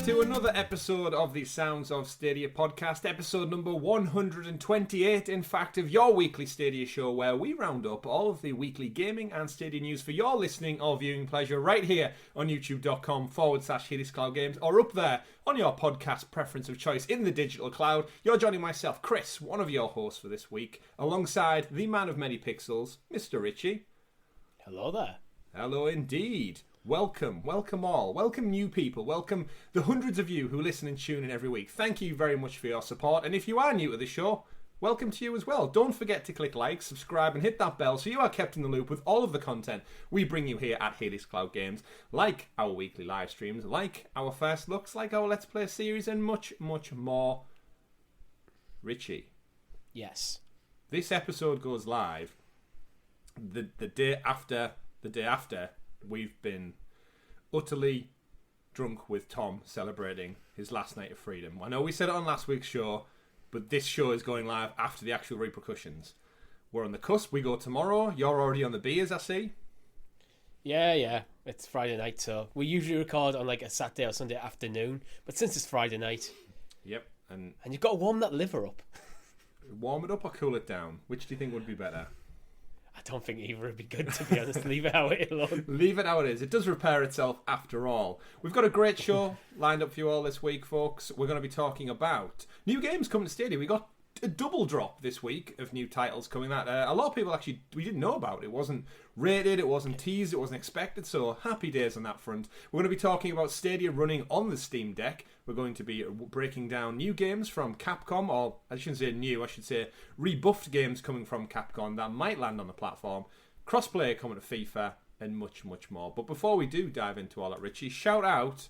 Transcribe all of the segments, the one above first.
to another episode of the Sounds of Stadia podcast, episode number 128, in fact, of your weekly Stadia show, where we round up all of the weekly gaming and Stadia news for your listening or viewing pleasure right here on youtube.com/HadesCloudGames, or up there on your podcast preference of choice in the digital cloud. You're joining myself, Chris, one of your hosts for this week, alongside the man of many pixels, Mr. Richie. Hello there. Hello indeed. Welcome all. Welcome new people. Welcome the hundreds of you who listen and tune in every week. Thank you very much for your support. And if you are new to the show, welcome to you as well. Don't forget to click like, subscribe, and hit that bell so you are kept in the loop with all of the content we bring you here at Hades Cloud Games, like our weekly live streams, like our first looks, like our Let's Play series, and much, much more. Richie. Yes. This episode goes live the day after we've been utterly drunk with Tom celebrating his last night of freedom. I know we said it on last week's show, but this show is going live after the actual repercussions. We're on the cusp. We go tomorrow. You're already on the beers, I see. Yeah. It's Friday night, so we usually record on like a Saturday or Sunday afternoon. But since it's Friday night, yep, and you've got to warm that liver up. Warm it up or cool it down? Which do you think would be better? I don't think either would be good, to be honest. Leave it how it alone. Leave it how it is. It does repair itself after all. We've got a great show lined up for you all this week, folks. We're going to be talking about new games coming to Stadia. We got a double drop this week of new titles coming out. A lot of people actually, we didn't know about. It wasn't rated, it wasn't teased, it wasn't expected, so happy days on that front. We're going to be talking about Stadia running on the Steam Deck. We're going to be breaking down new games from Capcom, or I shouldn't say new, I should say rebuffed games coming from Capcom that might land on the platform, crossplay coming to FIFA, and much, much more. But before we do dive into all that, Richie, shout out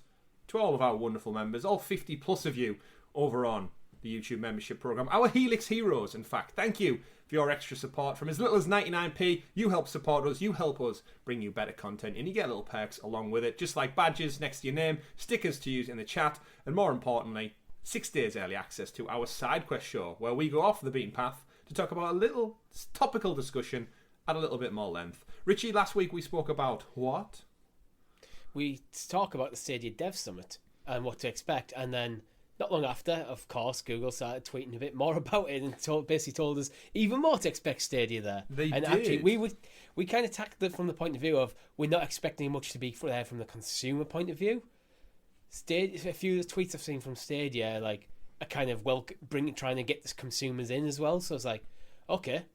to all of our wonderful members, all 50 plus of you over on the YouTube membership program, our Helix heroes. In fact, thank you for your extra support. From as little as 99p, you help support us, you help us bring you better content, and you get little perks along with it, just like badges next to your name, stickers to use in the chat, and more importantly, 6 days early access to our SideQuest show, where we go off the beaten path to talk about a little topical discussion at a little bit more length. Richie, last week we spoke about what? We talk about the Stadia Dev Summit and what to expect, and then not long after, of course, Google started tweeting a bit more about it and basically told us even more to expect Stadia there. They did. Actually, we kind of tackled it from the point of view of we're not expecting much to be there from the consumer point of view. Stadia, a few of the tweets I've seen from Stadia like are kind of trying to get the consumers in as well. So it's like, okay,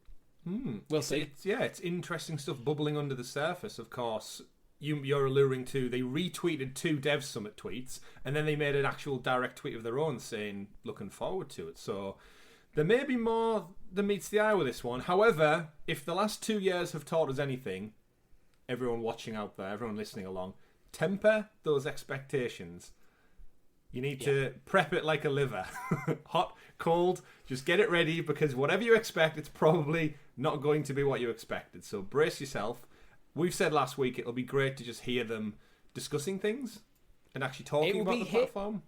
we'll see. It's interesting stuff bubbling under the surface, of course. You're alluring to, they retweeted 2 Dev Summit tweets, and then they made an actual direct tweet of their own saying, looking forward to it. So there may be more than meets the eye with this one. However, if the last 2 years have taught us anything, everyone watching out there, everyone listening along, temper those expectations. You need to prep it like a liver. Hot, cold, just get it ready, because whatever you expect, it's probably not going to be what you expected. So brace yourself. We've said last week it'll be great to just hear them discussing things and actually talking about the platform.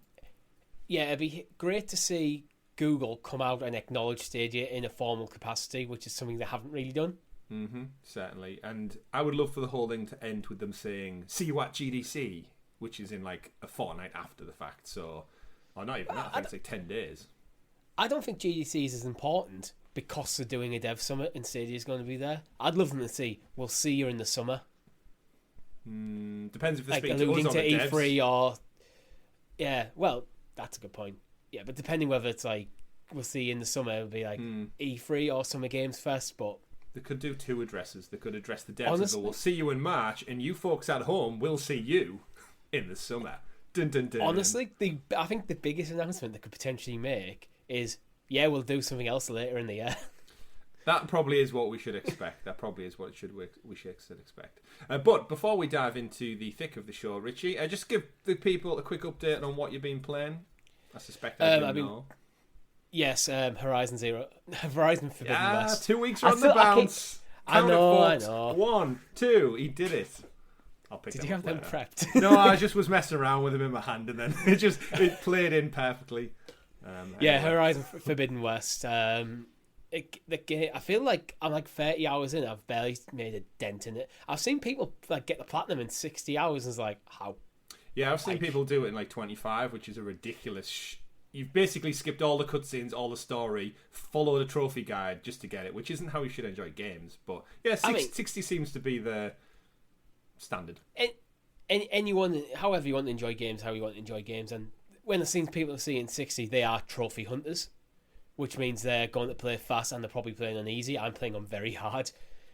Yeah, it'd be great to see Google come out and acknowledge Stadia in a formal capacity, which is something they haven't really done. Certainly. And I would love for the whole thing to end with them saying, see you at GDC, which is in like a fortnight after the fact. So, or not even that, I think it's like 10 days. I don't think GDC is as important because they're doing a dev summit and Stadia is going to be there. I'd love them to see, we'll see you in the summer. Depends if they're like speaking to us alluding on to the E3 devs. or... Yeah, well, that's a good point. Yeah, but depending whether it's like, we'll see you in the summer, it would be like E3 or Summer Games Fest, but... They could do 2 addresses. They could address the devs Honestly, and go, we'll see you in March, and you folks at home will see you in the summer. Dun, dun, dun. Honestly, I think the biggest announcement they could potentially make is, yeah, we'll do something else later in the year. That probably is what we should expect. That probably is what we should expect. But before we dive into the thick of the show, Richie, just give the people a quick update on what you've been playing. I suspect I do know. Yes, Horizon Forbidden West. 2 weeks on the bounce. I know. 1, 2, he did it. I'll pick Did you have them prepped? No, I just was messing around with him in my hand, and then it played in perfectly. Anyway. Horizon Forbidden West. I feel like I'm like 30 hours in. I've barely made a dent in it. I've seen people like get the platinum in 60 hours, and it's like, how? Yeah, I've seen people do it in like 25, which is a ridiculous. You've basically skipped all the cutscenes, all the story, follow the trophy guide just to get it, which isn't how you should enjoy games. But yeah, 60 seems to be the standard. Anyone, however you want to enjoy games, how you want to enjoy games, and when I've seen people seeing 60, they are trophy hunters, which means they're going to play fast and they're probably playing on easy. I'm playing on very hard.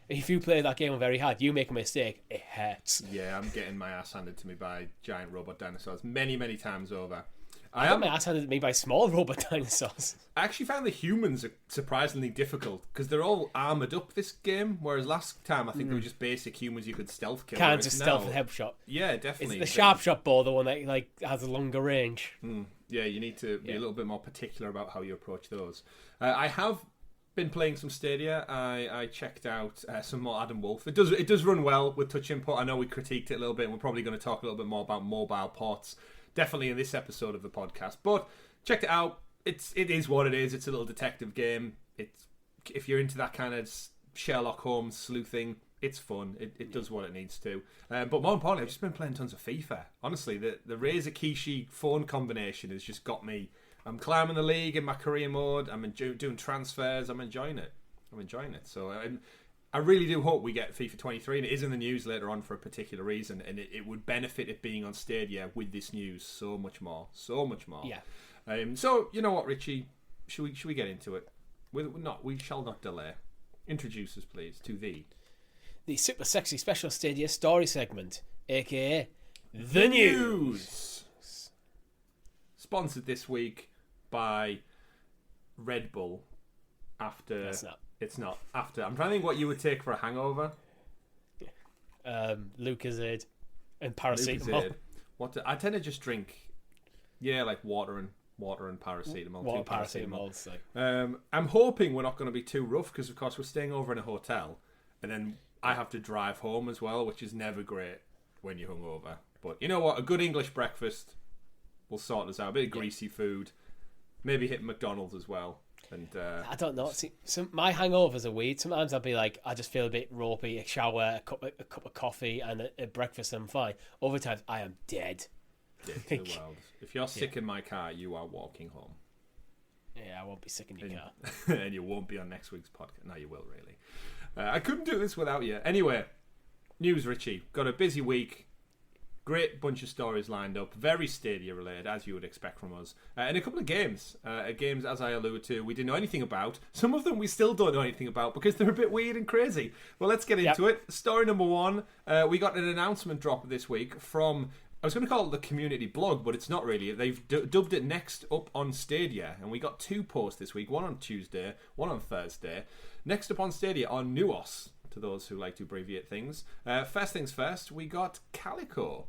If you play that game on very hard, you make a mistake, it hurts. Yeah, I'm getting my ass handed to me by giant robot dinosaurs many, many times over. I got my ass handed to me by small robot dinosaurs. I actually found the humans are surprisingly difficult because they're all armoured up this game, whereas last time I think they were just basic humans you could stealth kill. Can't just stealth a headshot. Yeah, definitely. It's the sharp shot ball, the one that like has a longer range. Yeah, you need to be a little bit more particular about how you approach those. I have been playing some Stadia. I checked out some more Adam Wolf. It does run well with touch input. I know we critiqued it a little bit, and we're probably going to talk a little bit more about mobile ports, definitely in this episode of the podcast. But checked it out. It is what it is. It's a little detective game. It's if you're into that kind of Sherlock Holmes sleuthing, it's fun. It does what it needs to. But more importantly, I've just been playing tons of FIFA. Honestly, the Razer Kishi phone combination has just got me. I'm climbing the league in my career mode. I'm doing transfers. I'm enjoying it. So I really do hope we get FIFA 23, and it is in the news later on for a particular reason, and it would benefit it being on Stadia with this news so much more. Yeah. So you know what, Richie? Should we get into it? We shall not delay. Introduce us, please, to the super sexy special Stadia story segment, aka the news. Sponsored this week by Red Bull. It's not. After. I'm trying to think what you would take for a hangover. Lucozade and paracetamol. I tend to just drink, like water and paracetamol. Water, paracetamol. So. I'm hoping we're not going to be too rough because, of course, we're staying over in a hotel, and then I have to drive home as well, which is never great when you're hungover. But you know what? A good English breakfast will sort us out. A bit of greasy food, maybe hit McDonald's as well. And I don't know. See, my hangovers are weird. Sometimes I'll be like, I just feel a bit ropey. A shower, a cup of coffee, and a breakfast, and I'm fine. Other times, I am dead. Dead to the world. If you're sick in my car, you are walking home. Yeah, I won't be sick in your car. And you won't be on next week's podcast. No, you will, really. I couldn't do this without you. Anyway, news, Richie. Got a busy week. Great bunch of stories lined up. Very Stadia related, as you would expect from us. And a couple of games. Games, as I alluded to, we didn't know anything about. Some of them we still don't know anything about because they're a bit weird and crazy. Well, let's get into it. Story number one. We got an announcement drop this week from... I was going to call it the community blog, but it's not really. They've dubbed it Next Up on Stadia. And we got two posts this week. One on Tuesday, one on Thursday. Next Up on Stadia on Nuos, to those who like to abbreviate things. First things first, we got Calico.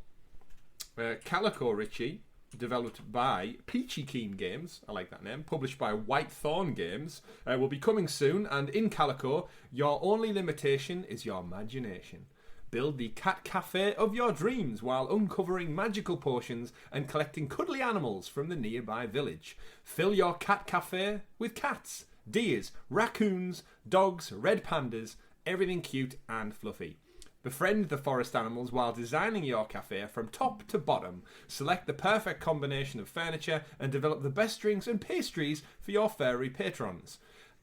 Calico, Richie, developed by Peachy Keen Games, I like that name, published by Whitethorn Games, will be coming soon, and in Calico, your only limitation is your imagination. Build the cat cafe of your dreams while uncovering magical potions and collecting cuddly animals from the nearby village. Fill your cat cafe with cats, deers, raccoons, dogs, red pandas, everything cute and fluffy. Befriend the forest animals while designing your cafe from top to bottom. Select the perfect combination of furniture and develop the best drinks and pastries for your furry patrons.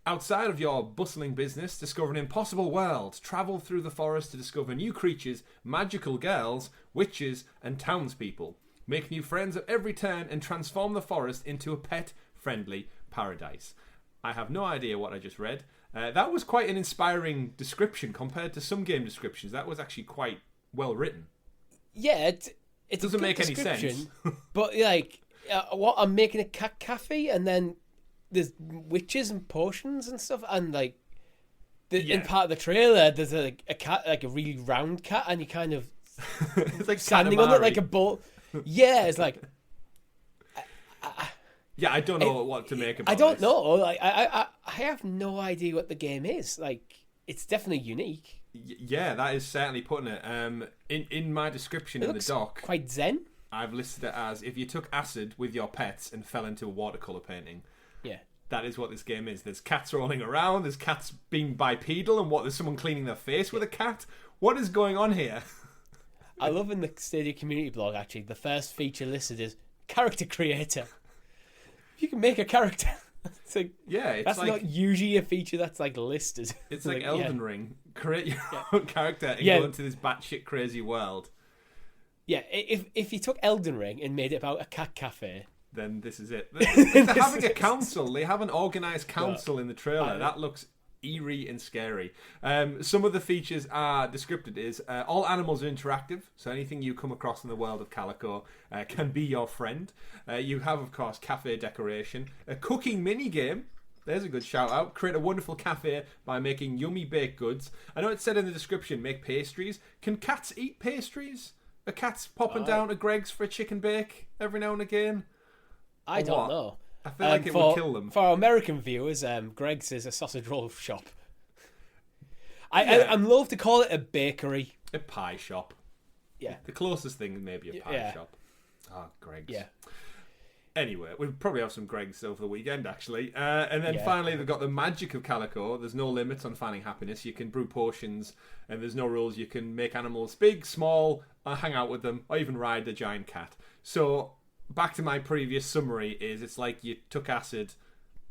Outside of your bustling business, discover an impossible world. Travel through the forest to discover new creatures, magical girls, witches, and townspeople. Make new friends at every turn and transform the forest into a pet-friendly paradise. I have no idea what I just read. That was quite an inspiring description compared to some game descriptions. That was actually quite well written. Yeah, it doesn't make any sense. But like, what I'm making a cat cafe, and then there's witches and potions and stuff, and like, in part of the trailer, there's a cat, like a really round cat, and you kind of it's like standing on it like a bull. Yeah, it's like. Yeah, I don't know what to make about it. I don't know. Like, I have no idea what the game is. Like, it's definitely unique. Yeah, that is certainly putting it. In my description in the doc, quite zen. I've listed it as if you took acid with your pets and fell into a watercolor painting. Yeah, that is what this game is. There's cats rolling around. There's cats being bipedal, and there's someone cleaning their face with a cat. What is going on here? I love in the Stadia community blog, actually, the first feature listed is character creator. You can make a character. It's like, it's that's not usually a feature that's like listed. It's like Elden Ring. Create your own character and go into this batshit crazy world. Yeah, if you took Elden Ring and made it about a cat cafe, then this is it. They're having a council. They have an organised council in the trailer. That looks eerie and scary. Some of the features are descripted as all animals are interactive, so anything you come across in the world of Calico can be your friend. You have, of course, cafe decoration, a cooking mini game. There's a good shout out. Create a wonderful cafe by making yummy baked goods. I know it said in the description, make pastries. Can cats eat pastries? Are cats popping down to Greg's for a chicken bake every now and again? I don't know. I feel like it would kill them. For our American viewers, Greg's is a sausage roll shop. I'm loath to call it a bakery. A pie shop. Yeah. The closest thing maybe a pie shop. Greg's. Yeah. Anyway, we'll probably have some Greg's over the weekend, actually. And then finally, they've got the magic of Calico. There's no limits on finding happiness. You can brew potions, and there's no rules. You can make animals big, small, hang out with them, or even ride a giant cat. So, back to my previous summary is it's like you took acid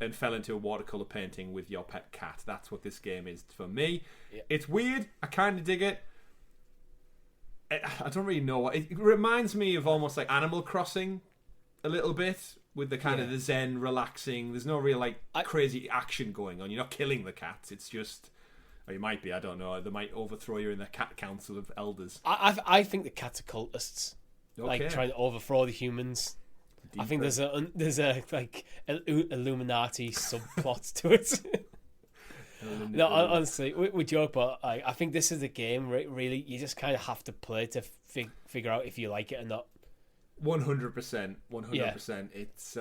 and fell into a watercolour painting with your pet cat. That's what this game is for me. Yeah. It's weird. I kind of dig it. I don't really know what... It reminds me of almost like Animal Crossing a little bit, with the kind of the zen, relaxing. There's no real crazy action going on. You're not killing the cats. It's just... Or you might be, I don't know. They might overthrow you in the cat council of elders. I think the cats are cultists. Okay. Like trying to overthrow the humans. Deeper. I think there's a like Illuminati subplot to it. No, honestly, we joke, but I think this is a game really you just kind of have to play to figure out if you like it or not. 100%. It's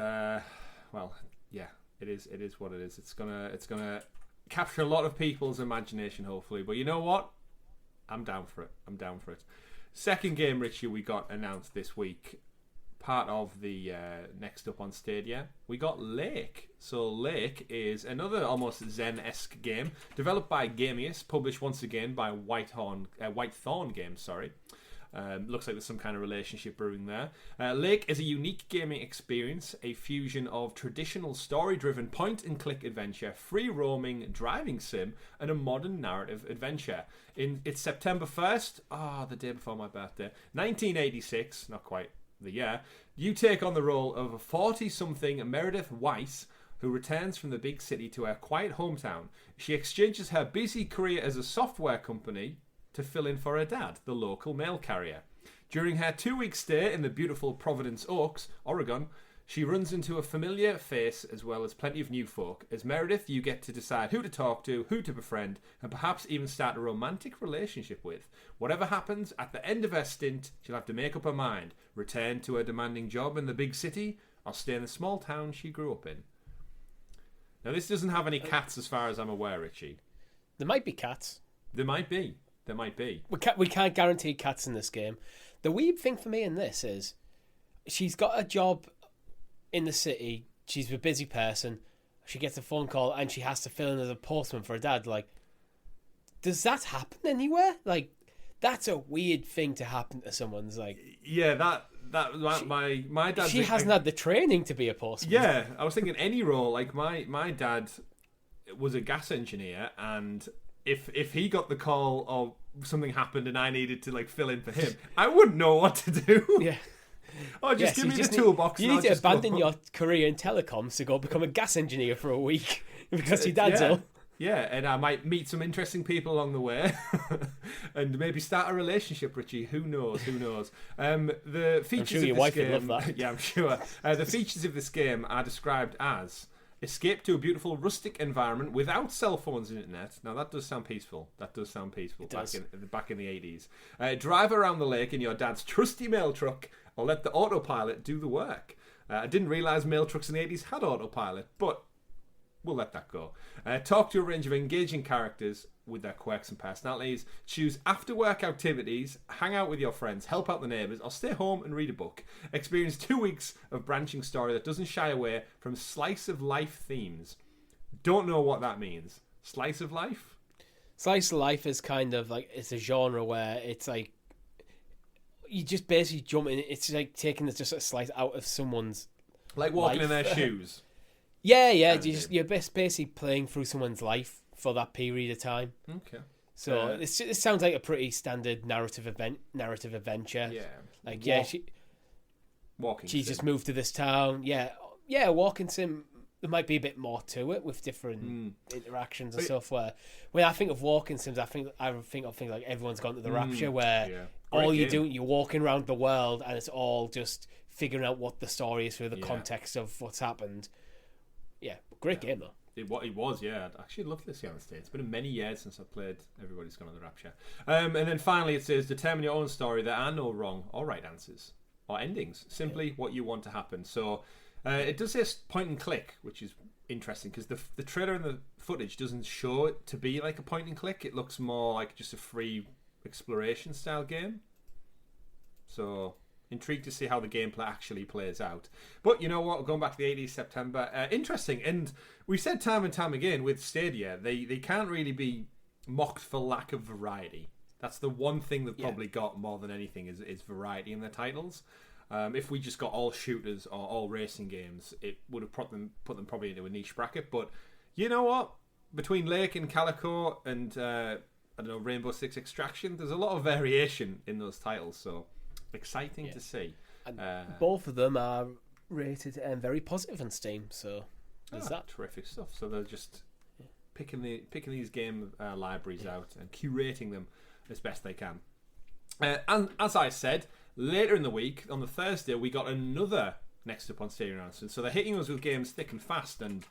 it is what it is. It's gonna capture a lot of people's imagination, hopefully. But you know what? I'm down for it. Second game, Richie, we got announced this week. Part of the next up on Stadia, we got Lake. So Lake is another almost Zen-esque game developed by Gamius, published once again by Whitethorn Games. Sorry. Looks like there's some kind of relationship brewing there. Lake is a unique gaming experience, a fusion of traditional story-driven point-and-click adventure, free-roaming driving sim, and a modern narrative adventure. It's September 1st, the day before my birthday, 1986, not quite the year. You take on the role of a 40-something Meredith Weiss, who returns from the big city to her quiet hometown. She exchanges her busy career as a software company to fill in for her dad, the local mail carrier. During her 2-week stay in the beautiful Providence Oaks, Oregon, she runs into a familiar face as well as plenty of new folk. As Meredith, you get to decide who to talk to, who to befriend, and perhaps even start a romantic relationship with. Whatever happens, at the end of her stint, she'll have to make up her mind, return to her demanding job in the big city, or stay in the small town she grew up in. Now, this doesn't have any cats as far as I'm aware, Richie. There might be cats. There might be. We can't guarantee cats in this game. The weird thing for me in this is she's got a job in the city. She's a busy person. She gets a phone call and she has to fill in as a postman for her dad. Like, does that happen anywhere? Like, that's a weird thing to happen to someone's like. Yeah, my dad. She hasn't had the training to be a postman. Yeah, I was thinking any role. Like my dad was a gas engineer, and if he got the call or something happened and I needed to like fill in for him, I wouldn't know what to do. Yeah. Oh, just give me the toolbox. You need to abandon your career in telecoms to go become a gas engineer for a week because your dad's ill. Yeah, and I might meet some interesting people along the way, and maybe start a relationship, Richie. Who knows? The features I'm sure your wife would love that. Yeah, I'm sure. The features of this game are described as: escape to a beautiful rustic environment without cell phones and internet. Now that does sound peaceful. Back in the 80s. Drive around the lake in your dad's trusty mail truck, or let the autopilot do the work. I didn't realise mail trucks in the 80s had autopilot, but we'll let that go. Talk to a range of engaging characters with their quirks and personalities. Choose after-work activities, hang out with your friends, help out the neighbours, or stay home and read a book. Experience 2 weeks of branching story that doesn't shy away from slice-of-life themes. Don't know what that means. Slice of life? Slice of life is kind of like, it's a genre where it's like you just basically jump in. It's like taking just a slice out of someone's like walking in life. their shoes. Yeah. You're basically playing through someone's life for that period of time. Okay. So this sounds like a pretty standard narrative adventure. Yeah. Like walking. Just moved to this town. Yeah. Walking sim. There might be a bit more to it with different interactions and stuff. Where when I think of walking sims, I think of things like Everyone's Gone to the Rapture, where all you're doing, you're walking around the world, and it's all just figuring out what the story is through the context of what's happened. Yeah, great game though. It was, yeah. I'd actually love this game on stage. It's been many years since I've played Everybody's Gone to the Rapture. And then finally it says, determine your own story. There are no wrong or right answers or endings. Simply what you want to happen. So it does say point and click, which is interesting because the trailer and the footage doesn't show it to be like a point and click. It looks more like just a free exploration style game. So intrigued to see how the gameplay actually plays out. But you know what? Going back to the 80th September, interesting. And we've said time and time again with Stadia, they can't really be mocked for lack of variety. That's the one thing they've probably got more than anything is variety in their titles. If we just got all shooters or all racing games, it would have put them probably into a niche bracket. But you know what? Between Lake and Calico and I don't know, Rainbow Six Extraction, there's a lot of variation in those titles. So exciting to see. And both of them are rated and very positive on Steam. So there's that. Terrific stuff. So they're just picking these game libraries out and curating them as best they can. And as I said, later in the week, on the Thursday, we got another Next Up on Stadia announcement. So they're hitting us with games thick and fast, and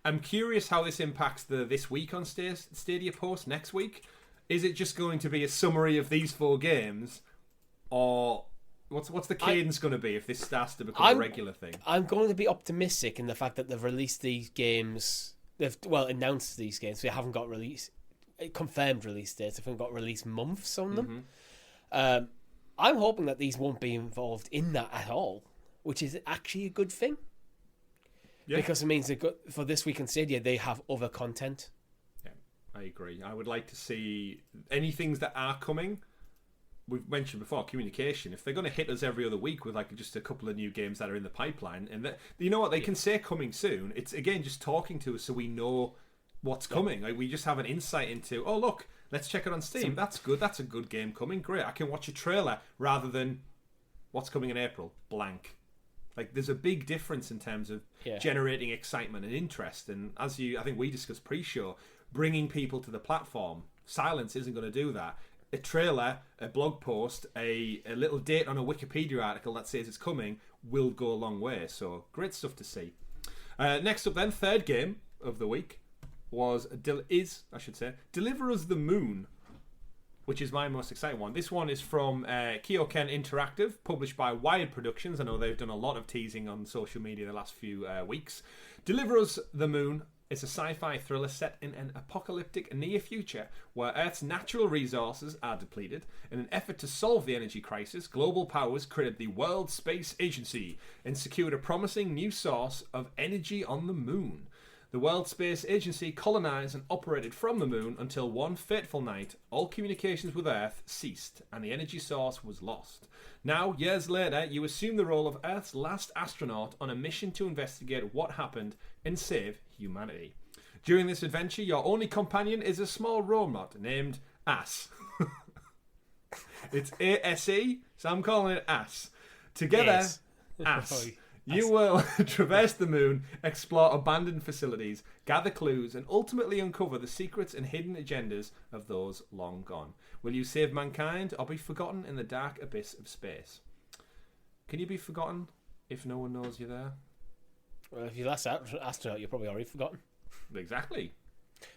I'm curious how this impacts the This Week on Stadia post next week. Is it just going to be a summary of these 4 games, or what's the cadence going to be if this starts to become a regular thing? I'm going to be optimistic in the fact that they've released these games. They've announced these games. They haven't got confirmed release dates. They haven't got release months on them. Mm-hmm. I'm hoping that these won't be involved in that at all, which is actually a good thing. Yeah. Because it means for This Week on Stadia, they have other content. Yeah, I agree. I would like to see any things that are coming. We've mentioned before, communication. If they're going to hit us every other week with like just a couple of new games that are in the pipeline, and you know what, they can say coming soon. It's again just talking to us so we know what's coming. Like we just have an insight into, oh look, let's check it on Steam. That's good. That's a good game coming. Great. I can watch a trailer rather than what's coming in April. Blank. Like there's a big difference in terms of generating excitement and interest. And I think we discussed pre-show, bringing people to the platform. Silence isn't going to do that. A trailer, a blog post, a little date on a Wikipedia article that says it's coming will go a long way. So great stuff to see. Next up then, third game of the week Deliver Us the Moon, which is my most exciting one. This one is from Kyoken Interactive, published by Wired Productions. I know they've done a lot of teasing on social media the last few weeks. Deliver Us the Moon is a sci-fi thriller set in an apocalyptic near future where Earth's natural resources are depleted. In an effort to solve the energy crisis, global powers created the World Space Agency and secured a promising new source of energy on the moon. The World Space Agency colonized and operated from the moon until one fateful night, all communications with Earth ceased and the energy source was lost. Now, years later, you assume the role of Earth's last astronaut on a mission to investigate what happened and save humanity. During this adventure, your only companion is a small robot named Ass. It's A-S-E, so I'm calling it Ass. Together, Ass. You will traverse the moon, explore abandoned facilities, gather clues, and ultimately uncover the secrets and hidden agendas of those long gone. Will you save mankind or be forgotten in the dark abyss of space? Can you be forgotten if no one knows you're there? Well, if you're the last astronaut, you're probably already forgotten. Exactly.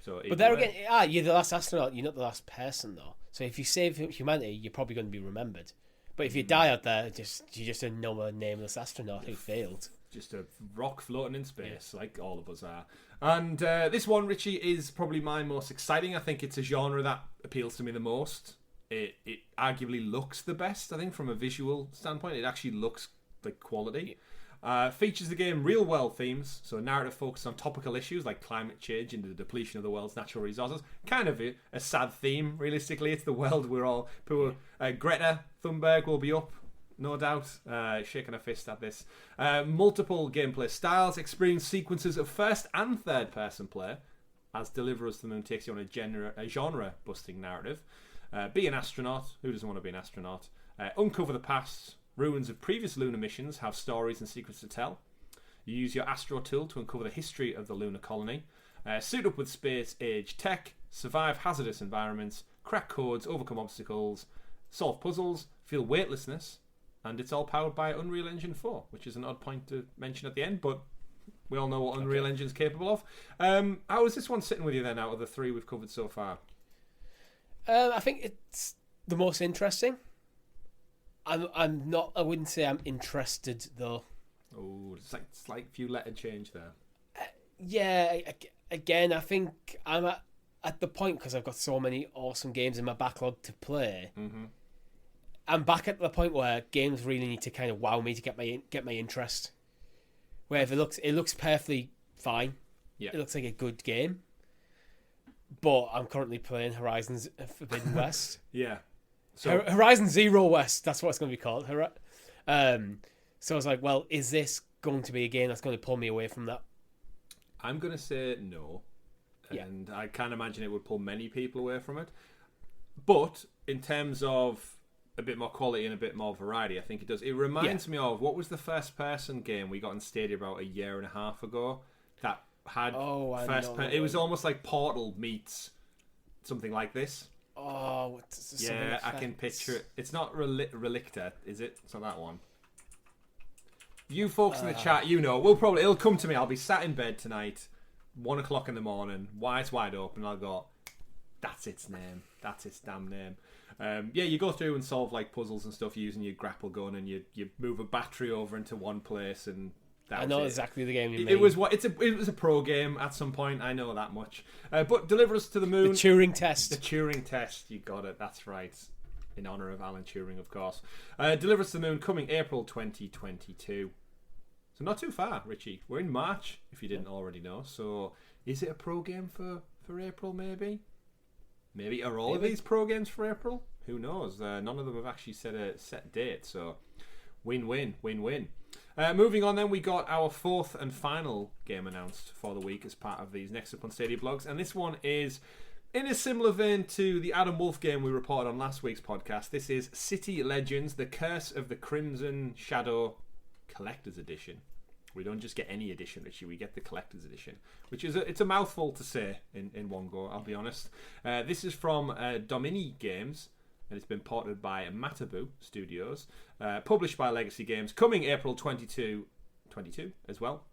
So, but there again, you're the last astronaut, you're not the last person, though. So if you save humanity, you're probably going to be remembered. But if you die out there, you're just a normal nameless astronaut who failed. Just a rock floating in space, like all of us are. And this one, Richie, is probably my most exciting. I think it's a genre that appeals to me the most. It arguably looks the best, I think, from a visual standpoint. It actually looks like quality. Features the game real-world themes, so a narrative focused on topical issues like climate change and the depletion of the world's natural resources. Kind of a sad theme, realistically. It's the world we're all... Greta Thunberg will be up, no doubt, shaking her fist at this. Multiple gameplay styles, experience sequences of first and third person play, as Deliver Us to the Moon takes you on a genre-busting narrative. Be an astronaut. Who doesn't want to be an astronaut? Uncover the past. Ruins of previous lunar missions have stories and secrets to tell. You use your Astro tool to uncover the history of the lunar colony. Suit up with space-age tech. Survive hazardous environments. Crack codes. Overcome obstacles. Solve puzzles. Feel weightlessness. And it's all powered by Unreal Engine 4, which is an odd point to mention at the end, but we all know what Unreal Engine's capable of. How is this one sitting with you then, out of the three we've covered so far? I think it's the most interesting. I'm not. I wouldn't say I'm interested though. Oh, it's like slight few letter change there. Yeah. Again, I think I'm at the point, because I've got so many awesome games in my backlog to play. Mm-hmm. I'm back at the point where games really need to kind of wow me to get my interest. Where if it looks perfectly fine. Yeah. It looks like a good game. But I'm currently playing Horizon Forbidden West. Yeah. So Horizon Zero West, that's what it's going to be called. So I was like, well, is this going to be a game that's going to pull me away from that? I'm going to say no. And I can't imagine it would pull many people away from it. But in terms of a bit more quality and a bit more variety, I think it does. It reminds me of, what was the first-person game we got in Stadia about a year and a half ago that had first-person... It was almost like Portal meets something like this. Oh, what's yeah, I can picture it. It's not Relicta, is it? It's not that one. You folks in the chat, you know, it'll come to me. I'll be sat in bed tonight, 1 o'clock in the morning, eyes wide open, and I'll go, that's its name. That's its damn name. You go through and solve like puzzles and stuff using your grapple gun, and you move a battery over into one place, and I know exactly the game you mean. It was a pro game at some point. I know that much. But Deliver Us to the Moon. The Turing test. The Turing test. You got it. That's right. In honor of Alan Turing, of course. Deliver Us to the Moon coming April 2022. So not too far, Richie. We're in March, if you didn't already know. So is it a pro game for April? Maybe. Are all of these pro games for April? Who knows? None of them have actually set a set date. So win-win. Moving on then, we got our fourth and final game announced for the week as part of these Next Up on Stadia blogs, and this one is in a similar vein to the Adam Wolf game we reported on last week's podcast. This is City Legends: The Curse of the Crimson Shadow Collector's Edition. We don't just get any edition, Richie, we get the Collector's Edition, which is it's a mouthful to say in one go, I'll be honest. This is from Domini Games, and it's been ported by Matabu Studios, published by Legacy Games, coming April 22 as well.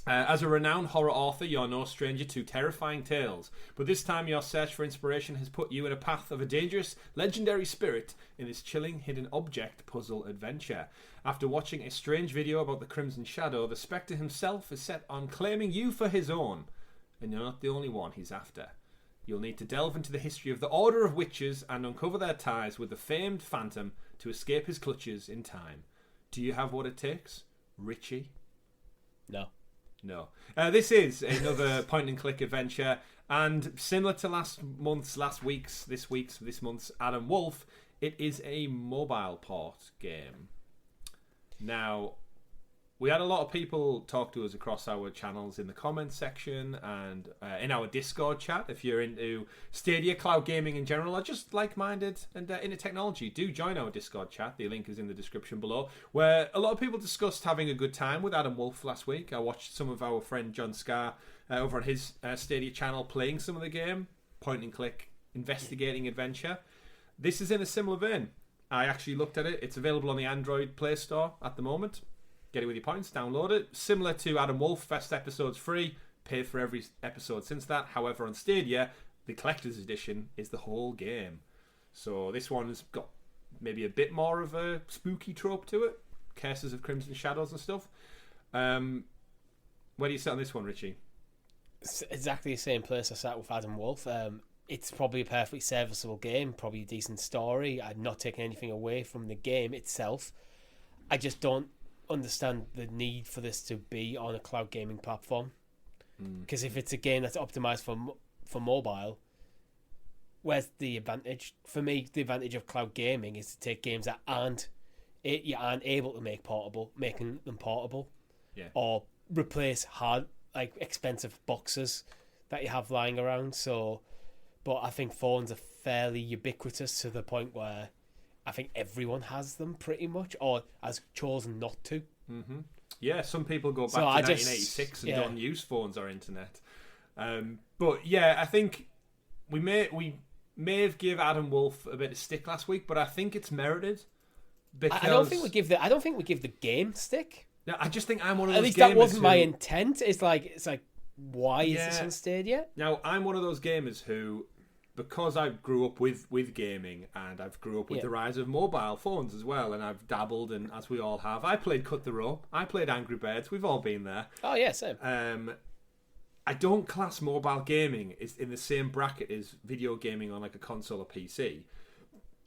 As a renowned horror author, you're no stranger to terrifying tales, but this time your search for inspiration has put you in a path of a dangerous, legendary spirit in this chilling hidden object puzzle adventure. After watching a strange video about the Crimson Shadow, the Spectre himself is set on claiming you for his own, and you're not the only one he's after. You'll need to delve into the history of the Order of Witches and uncover their ties with the famed Phantom to escape his clutches in time. Do you have what it takes, Richie? No. This is another point-and-click adventure, and similar to this month's Adam Wolf, it is a mobile port game. Now, we had a lot of people talk to us across our channels in the comments section and in our Discord chat. If you're into Stadia, cloud gaming in general, or just like-minded and into technology, do join our Discord chat. The link is in the description below, where a lot of people discussed having a good time with Adam Wolf last week. I watched some of our friend John Scar over on his Stadia channel playing some of the game, point-and-click, investigating adventure. This is in a similar vein. I actually looked at it. It's available on the Android Play Store at the moment. Get it with your points, download it. Similar to Adam Wolf, first episode's free, paid for every episode since that. However, on Stadia, the Collector's Edition is the whole game. So this one's got maybe a bit more of a spooky trope to it. Curses of Crimson Shadows and stuff. Where do you sit on this one, Richie? It's exactly the same place I sat with Adam Wolf. It's probably a perfectly serviceable game, probably a decent story. I'm not taking anything away from the game itself. I just don't understand the need for this to be on a cloud gaming platform. Because if it's a game that's optimized for mobile, where's the advantage? For me, the advantage of cloud gaming is to take games that you aren't able to making them portable, or replace expensive boxes that you have lying around. So, but I think phones are fairly ubiquitous to the point where I think everyone has them pretty much, or has chosen not to. Mm-hmm. Yeah, some people go back to 1986 and don't use phones or internet. But yeah, I think we may have give Adam Wolf a bit of stick last week, but I think it's merited. Because I don't think we give the game stick. No, I just think I'm one of those. At least that wasn't my intent. It's like why is this on Stadia? Now I'm one of those gamers who, because I grew up with gaming and I've grew up with the rise of mobile phones as well, and I've dabbled, and as we all have, I played Cut the Rope, I played Angry Birds, we've all been there. Oh yeah, same. I don't class mobile gaming is in the same bracket as video gaming on like a console or PC.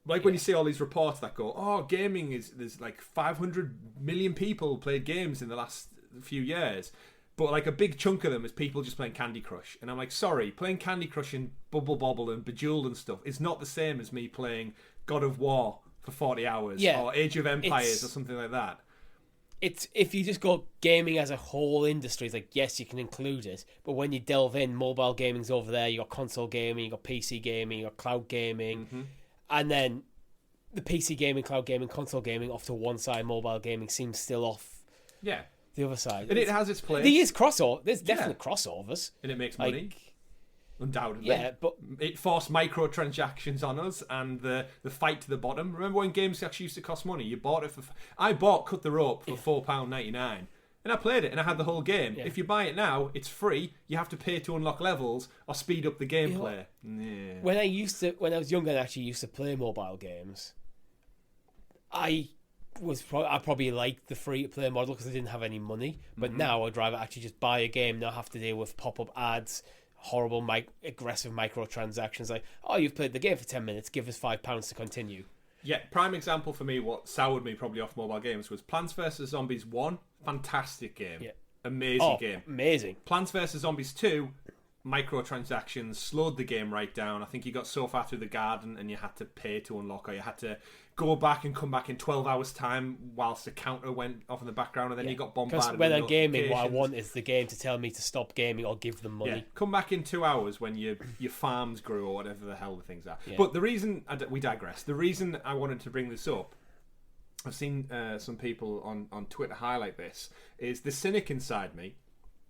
Like when you see all these reports that go, oh, gaming there's like 500 million people played games in the last few years. But like a big chunk of them is people just playing Candy Crush. And I'm like, sorry, playing Candy Crush and Bubble Bobble and Bejeweled and stuff is not the same as me playing God of War for 40 hours or Age of Empires or something like that. It's if you just go gaming as a whole industry, it's like, yes, you can include it. But when you delve in, mobile gaming's over there. You got console gaming, you got PC gaming, you got cloud gaming. And then the PC gaming, cloud gaming, console gaming off to one side, mobile gaming seems still off. Yeah. The other side, and it has its place. There is crossover. There's definitely crossovers, and it makes money, undoubtedly. Yeah, but it forced microtransactions on us, and the fight to the bottom. Remember when games actually used to cost money? You bought it I bought Cut the Rope for £4.99, and I played it, and I had the whole game. If you buy it now, it's free. You have to pay to unlock levels or speed up the gameplay. When I was younger, and actually used to play mobile games, I probably liked the free-to-play model because I didn't have any money. But now I'd rather actually just buy a game, not have to deal with pop-up ads, horrible, aggressive microtransactions. Like, oh, you've played the game for 10 minutes, give us £5 to continue. Yeah, prime example for me, what soured me probably off mobile games was Plants vs. Zombies 1. Fantastic game. Yeah. Amazing game. Amazing. Plants vs. Zombies 2, microtransactions, slowed the game right down. I think you got so far through the garden and you had to pay to unlock, or you had to go back and come back in 12 hours time whilst the counter went off in the background, and then you got bombarded. Because when I'm gaming, what I want is the game to tell me to stop gaming or give them money. Yeah. Come back in 2 hours when your farms grew or whatever the hell the things are. Yeah. But the reason we digress. The reason I wanted to bring this up, I've seen some people on Twitter highlight this, is the cynic inside me,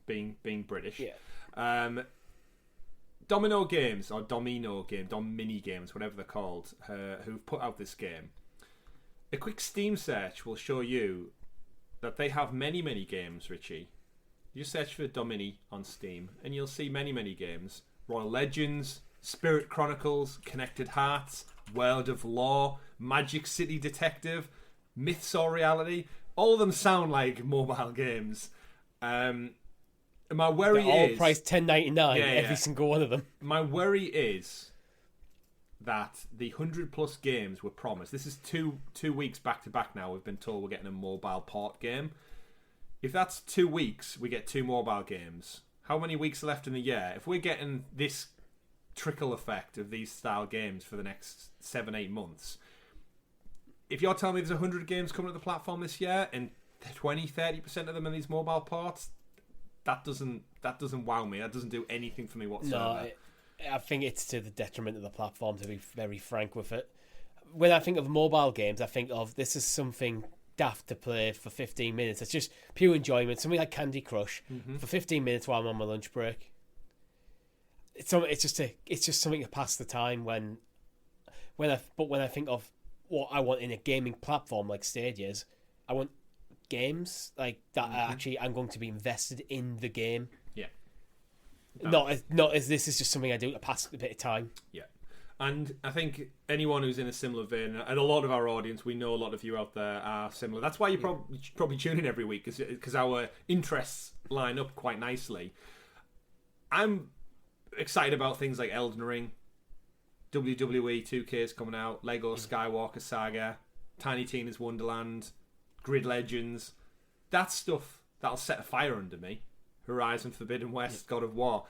being British. Yeah. Domino Games, or Domini Games, whatever they're called, who've put out this game. A quick Steam search will show you that they have many, many games, Richie. You search for Domini on Steam, and you'll see many, many games. Royal Legends, Spirit Chronicles, Connected Hearts, World of Law, Magic City Detective, Myths or Reality. All of them sound like mobile games. My worry is all priced $10.99 every single one of them. My worry is that the 100+ games were promised. This is two weeks back to back now. We've been told we're getting a mobile port game. If that's 2 weeks, we get 2 mobile games. How many weeks are left in the year? If we're getting this trickle effect of these style games for the next 7-8 months, if you're telling me there's 100 games coming to the platform this year and 20-30% of them are these mobile ports, that doesn't wow me. That doesn't do anything for me whatsoever. No, I think it's to the detriment of the platform, to be very frank with it. When I think of mobile games, I think of this is something daft to play for 15 minutes. It's just pure enjoyment. Something like Candy Crush for 15 minutes while I'm on my lunch break. It's just something to pass the time when I think of what I want in a gaming platform like Stadia's, I want games like that I'm going to be invested in the game. Yeah. Not as this is just something I do to pass a bit of time. Yeah. And I think anyone who's in a similar vein, and a lot of our audience, we know a lot of you out there are similar. That's why you probably tune in every week, because our interests line up quite nicely. I'm excited about things like Elden Ring, WWE 2K is coming out, Lego Skywalker Saga, Tiny Tina's Wonderland, Grid Legends. That's stuff that'll set a fire under me. Horizon Forbidden West, God of War.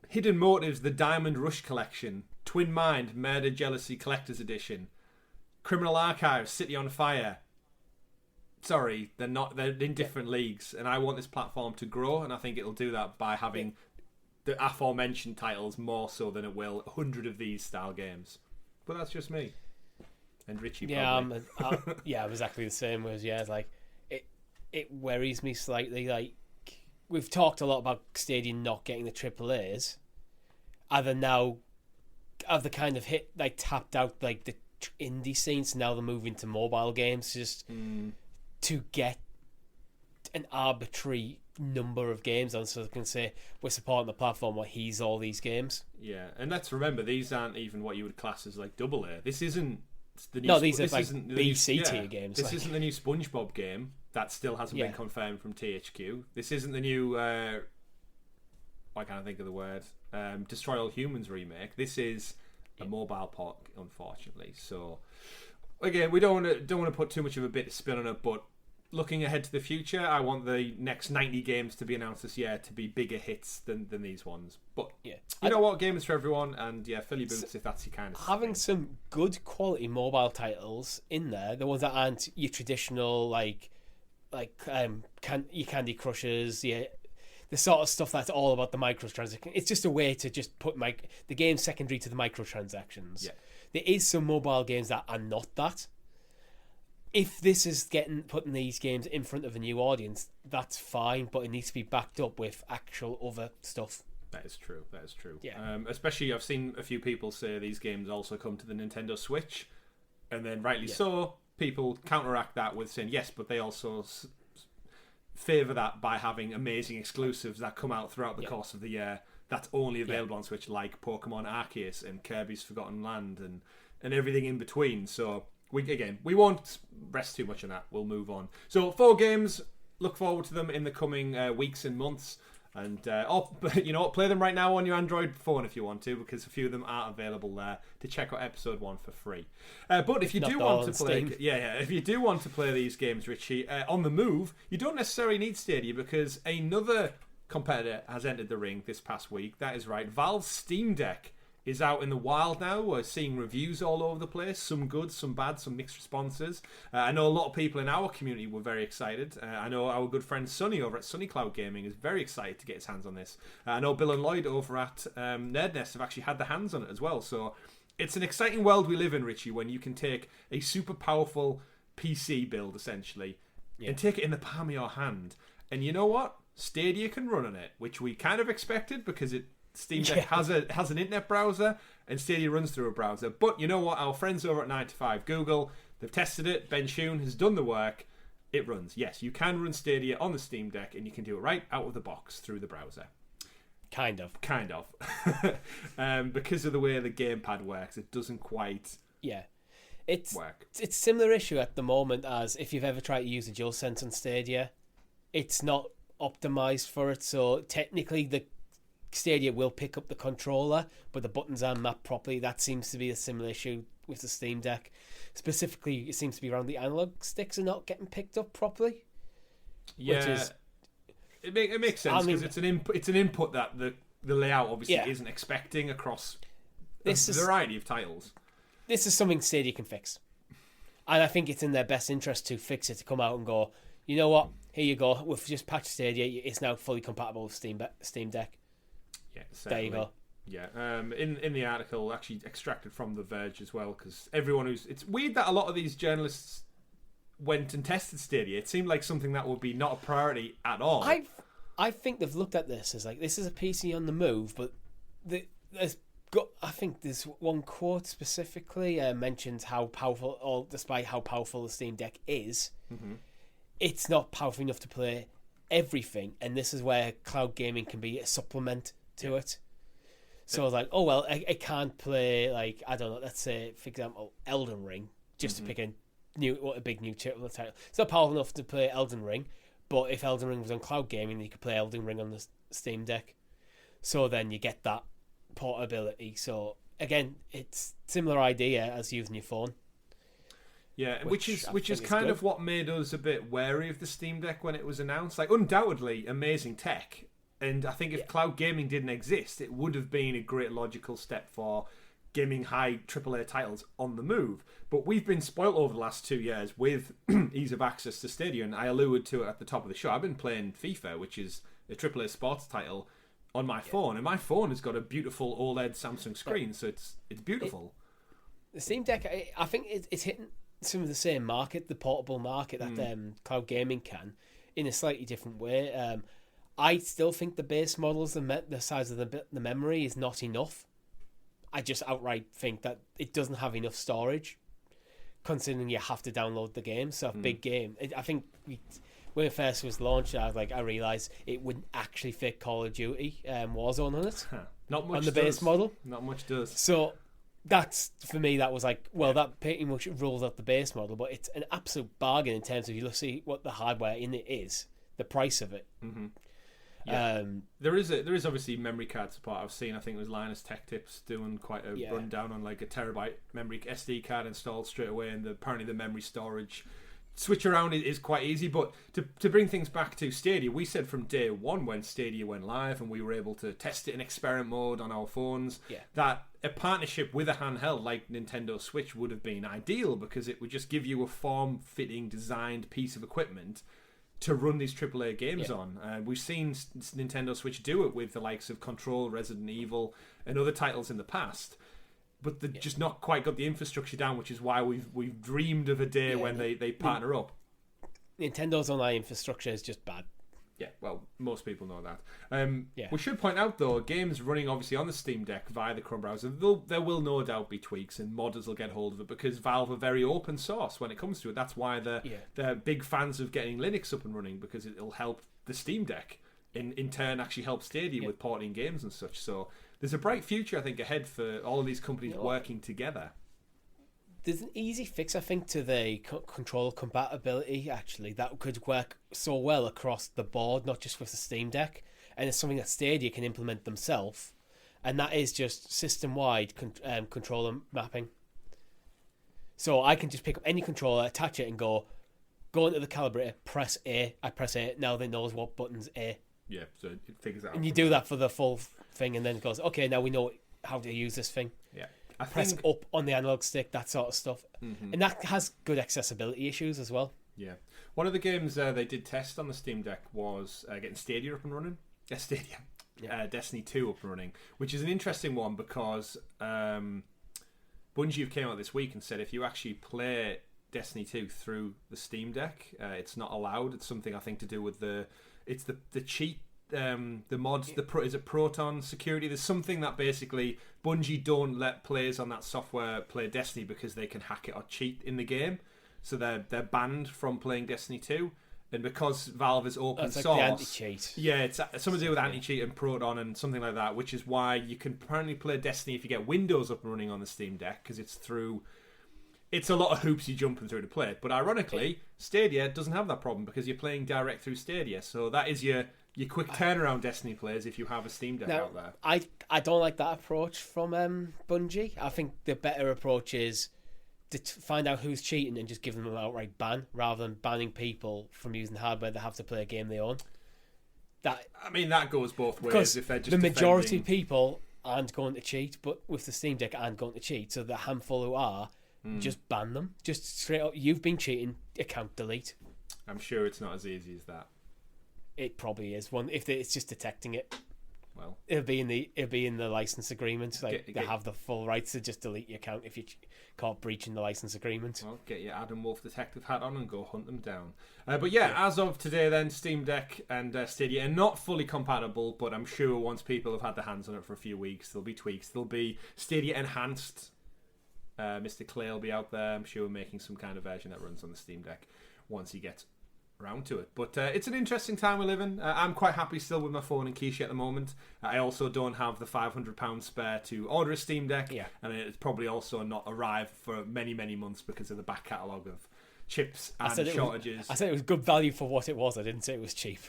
Hidden Motives, the Diamond Rush Collection. Twin Mind, Murder Jealousy Collector's Edition. Criminal Archives, City on Fire. Sorry, they're in different leagues, and I want this platform to grow, and I think it'll do that by having the aforementioned titles more so than it will 100 of these style games. But that's just me. And Richie probably. I'm exactly the same. It's like, it worries me slightly. Like, we've talked a lot about Stadia not getting the AAAs. Have they kind of tapped out like the indie scenes? Now they're moving to mobile games just to get an arbitrary number of games on, so they can say we're supporting the platform what he's all these games. Yeah, and let's remember these aren't even what you would class as like AA. This isn't the new. No, these are like B, C tier games. This isn't the new SpongeBob game that still hasn't been confirmed from THQ. This isn't the new. I can't think of the word. Destroy All Humans remake. This is a mobile port, unfortunately. So again, we don't want to put too much of a bit of spin on it, but looking ahead to the future, I want the next 90 games to be announced this year to be bigger hits than these ones. But you know what? Games for everyone, and fill your boots if that's your kind of having some good quality mobile titles in there, the ones that aren't your traditional like your Candy Crushers, the sort of stuff that's all about the microtransactions. It's just a way to just put the game secondary to the microtransactions. Yeah. There is some mobile games that are not that. If this is putting these games in front of a new audience, that's fine, but it needs to be backed up with actual other stuff. That is true. Yeah. Especially, I've seen a few people say these games also come to the Nintendo Switch, and then rightly so, people counteract that with saying yes, but they also favour that by having amazing exclusives that come out throughout the course of the year that's only available on Switch, like Pokemon Arceus and Kirby's Forgotten Land and everything in between. So we won't rest too much on that. We'll move on. So 4 games. Look forward to them in the coming weeks and months. And you know what? Play them right now on your Android phone if you want to, because a few of them are available there to check out episode 1 for free. But if you do want to play, if you do want to play these games, Richie, on the move, you don't necessarily need Stadia, because another competitor has entered the ring this past week. That is right, Valve's Steam Deck is out in the wild now. We're seeing reviews all over the place. Some good, some bad, some mixed responses. I know a lot of people in our community were very excited. I know our good friend Sonny over at Sunny Cloud Gaming is very excited to get his hands on this. I know Bill and Lloyd over at Nerd Nest have actually had their hands on it as well. So it's an exciting world we live in, Richie, when you can take a super powerful PC build, essentially, and take it in the palm of your hand. And you know what? Stadia can run on it, which we kind of expected, because Steam Deck has an internet browser, and Stadia runs through a browser. But you know what? Our friends over at 9to5 Google, they've tested it. Ben Shun has done the work. It runs. Yes, you can run Stadia on the Steam Deck, and you can do it right out of the box through the browser. Kind of. Because of the way the gamepad works, it doesn't quite work. It's a similar issue at the moment as if you've ever tried to use a DualSense on Stadia. It's not optimized for it, so technically the Stadia will pick up the controller, but the buttons aren't mapped properly. That seems to be a similar issue with the Steam Deck. Specifically, it seems to be around the analog sticks are not getting picked up properly. Yeah, it makes sense, because it's an input that the layout obviously isn't expecting across a variety of titles. This is something Stadia can fix, and I think it's in their best interest to fix it, to come out and go, you know what, here you go, we've just patched Stadia, it's now fully compatible with Steam Deck. Yeah, certainly. There you go. Yeah, in the article, actually extracted from The Verge as well, because it's weird that a lot of these journalists went and tested Stadia. It seemed like something that would be not a priority at all. I think they've looked at this as like, this is a PC on the move, but I think there's one quote specifically mentions how powerful, or despite how powerful the Steam Deck is, it's not powerful enough to play everything, and this is where cloud gaming can be a supplement to it. So I was like, oh well, I can't play, like, I don't know, let's say for example Elden Ring, just to pick a big new title. It's not powerful enough to play Elden Ring, but if Elden Ring was on cloud gaming, you could play Elden Ring on the Steam Deck. So then you get that portability. So again, it's similar idea as using your phone. Yeah, which is kind good. of what made us a bit wary of the Steam Deck when it was announced. Like, undoubtedly, amazing tech. And I think if cloud gaming didn't exist, it would have been a great logical step for gaming high AAA titles on the move. But we've been spoilt over the last 2 years with ease of access to Stadia, and I alluded to it at the top of the show. I've been playing FIFA, which is a AAA sports title, on my phone, and my phone has got a beautiful OLED Samsung screen, so it's beautiful. The Steam Deck, I think it's hitting some of the same market, the portable market that cloud gaming can, in a slightly different way. I still think the base models, the size of the memory is not enough. I just outright think that it doesn't have enough storage, considering you have to download the game. So a big game. I think when it first was launched, I realised it wouldn't actually fit Call of Duty Warzone on it. Not much on the base model. Not much does. So that's, for me, that was like, well, that pretty much rules out the base model, but it's an absolute bargain in terms of you see what the hardware in it is, the price of it. Mm-hmm. Yeah. There is obviously memory card support. I've seen, I think it was Linus Tech Tips doing quite a rundown on like a terabyte memory SD card installed straight away, and apparently the memory storage switch around is quite easy. But to bring things back to Stadia, we said from day one when Stadia went live and we were able to test it in experiment mode on our phones, that a partnership with a handheld like Nintendo Switch would have been ideal, because it would just give you a form-fitting designed piece of equipment to run these AAA games on. We've seen Nintendo Switch do it with the likes of Control, Resident Evil, and other titles in the past, but they've just not quite got the infrastructure down, which is why we've dreamed of a day when they partner up. Nintendo Online infrastructure is just bad. Yeah, well, most people know that. We should point out, though, games running obviously on the Steam Deck via the Chrome browser, there will no doubt be tweaks, and modders will get hold of it, because Valve are very open source when it comes to it. That's why they're big fans of getting Linux up and running, because it'll help the Steam Deck in turn actually help Stadia with porting games and such. So there's a bright future, I think, ahead for all of these companies working together. There's an easy fix, I think, to the controller compatibility, actually, that could work so well across the board, not just with the Steam Deck. And it's something that Stadia can implement themselves. And that is just system-wide controller mapping. So I can just pick up any controller, attach it, and go into the calibrator, press A. I press A. Now it knows what button's A. Yeah, so it figures out. And you do that for the full thing, and then it goes, okay, now we know how to use this thing. Yeah. Press up on the analog stick, that sort of stuff. And that has good accessibility issues as well. Yeah. One of the games they did test on the Steam Deck was getting Stadia up and running. Destiny 2 up and running, which is an interesting one, because Bungie have came out this week and said if you actually play Destiny 2 through the Steam Deck, it's not allowed. It's something, I think, to do with the cheat, the mods, is it Proton security? There's something that basically Bungie don't let players on that software play Destiny because they can hack it or cheat in the game, so they're banned from playing Destiny 2. And because Valve is open source, the anti-cheat. Yeah, it's something to do with anti-cheat and Proton and something like that, which is why you can apparently play Destiny if you get Windows up and running on the Steam Deck, because it's a lot of hoops you're jumping through to play it. But ironically, Stadia doesn't have that problem, because you're playing direct through Stadia. So that is your quick turnaround Destiny players if you have a Steam Deck out there. I don't like that approach from Bungie. I think the better approach is to find out who's cheating and just give them an outright ban, rather than banning people from using hardware that have to play a game they own. That goes both ways. If they're just the majority of people aren't going to cheat, but with the Steam Deck aren't going to cheat. So the handful who are, just ban them. Just straight up, you've been cheating, account delete. I'm sure it's not as easy as that. It probably is. If it's just detecting it. Well, it'll be in the license agreement. They have the full rights to just delete your account if you caught breaching the license agreement. Well, get your Adam Wolf detective hat on and go hunt them down. But as of today, then Steam Deck and Stadia are not fully compatible. But I'm sure once people have had their hands on it for a few weeks, there'll be tweaks. There'll be Stadia enhanced. Mr. Clay will be out there, I'm sure, making some kind of version that runs on the Steam Deck once he gets around to it. But it's an interesting time we live in. I'm quite happy still with my phone and quiche at the moment. I also don't have the £500 spare to order a Steam Deck, and it's probably also not arrived for many, many months because of the back catalogue of chips and shortages. I said it was good value for what it was. I didn't say it was cheap.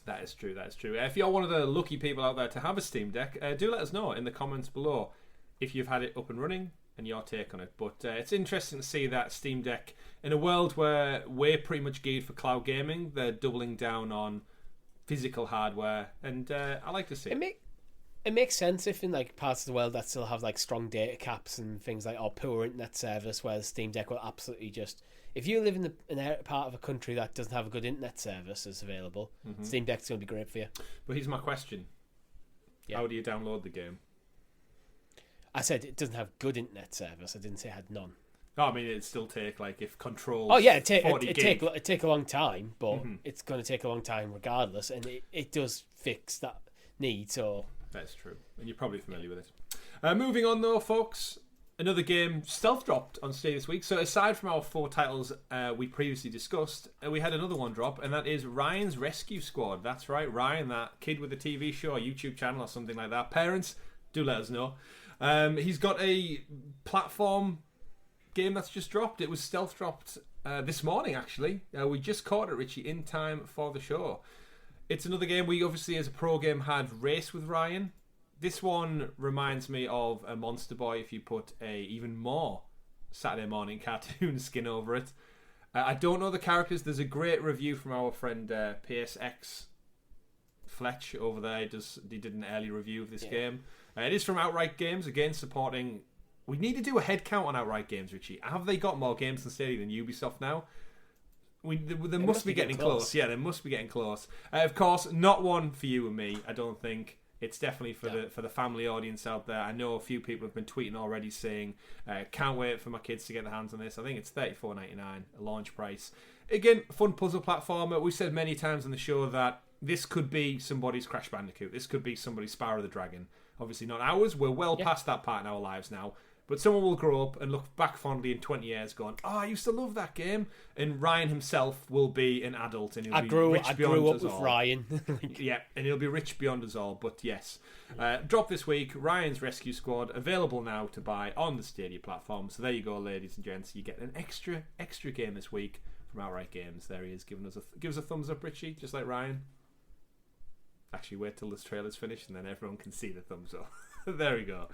That is true. If you're one of the lucky people out there to have a Steam Deck, do let us know in the comments below. if you've had it up and running and your take on it. But it's interesting to see that Steam Deck, in a world where we're pretty much geared for cloud gaming, they're doubling down on physical hardware, and I like to see it. It makes sense if in like parts of the world that still have like strong data caps and things like or poor internet service, where the Steam Deck will absolutely just, if you live in a part of a country that doesn't have a good internet service as available, Steam Deck's going to be great for you. But here's my question. Yeah. How do you download the game? I said it doesn't have good internet service. I didn't say it had none. No, I mean, it'd still take, like, if Control. Oh, yeah, it'd take a long time, but it's going to take a long time regardless, and it does fix that need, so. That's true, and you're probably familiar with it. Moving on, though, folks, another game stealth dropped on Stadia this week. So, aside from our 4 titles we previously discussed, we had another one drop, and that is Ryan's Rescue Squad. That's right, Ryan, that kid with a TV show, a YouTube channel, or something like that. Parents, do let us know. He's got a platform game that's just dropped. It was stealth dropped this morning, actually. We just caught it, Richie, in time for the show. It's another game we obviously, as a pro game, had Race with Ryan. This one reminds me of a Monster Boy if you put a even more Saturday morning cartoon skin over it. I don't know the characters. There's a great review from our friend PSX Fletch over there. He did an early review of this game. It is from Outright Games, again supporting. We need to do a head count on Outright Games, Richie. Have they got more games in Stadia than Ubisoft now? They must be getting close. Yeah, they must be getting close. Of course, not one for you and me, I don't think. It's definitely for the family audience out there. I know a few people have been tweeting already saying, can't wait for my kids to get their hands on this. I think it's $34.99, a launch price. Again, fun puzzle platformer. We've said many times on the show that this could be somebody's Crash Bandicoot. This could be somebody's Spyro the Dragon. Obviously not ours. We're well past that part in our lives now. But someone will grow up and look back fondly in 20 years going, I used to love that game. And Ryan himself will be an adult and he'll be rich beyond us all. Ryan. Yeah, and he'll be rich beyond us all. But yes, drop this week, Ryan's Rescue Squad, available now to buy on the Stadia platform. So there you go, ladies and gents. You get an extra game this week from Outright Games. There he is, giving us give us a thumbs up, Richie, just like Ryan. Actually, wait till this trailer's finished and then everyone can see the thumbs up. There we go.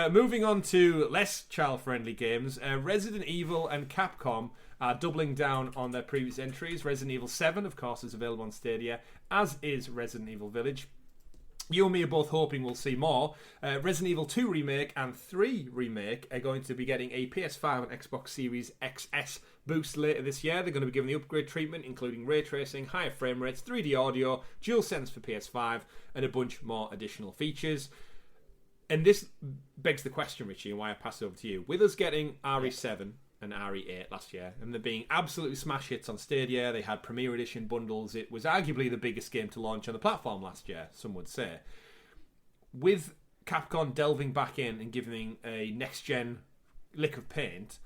Moving on to less child-friendly games, Resident Evil and Capcom are doubling down on their previous entries. Resident Evil 7, of course, is available on Stadia, as is Resident Evil Village. You and me are both hoping we'll see more. Resident Evil 2 Remake and 3 Remake are going to be getting a PS5 and Xbox Series XS boost later this year. They're going to be given the upgrade treatment, including ray tracing, higher frame rates, 3D audio, DualSense for PS5, and a bunch more additional features. And this begs the question, Richie, and why I pass it over to you. With us getting RE7 and RE8 last year, and there being absolutely smash hits on Stadia, they had Premier Edition bundles. It was arguably the biggest game to launch on the platform last year, some would say. With Capcom delving back in and giving a next-gen lick of paint,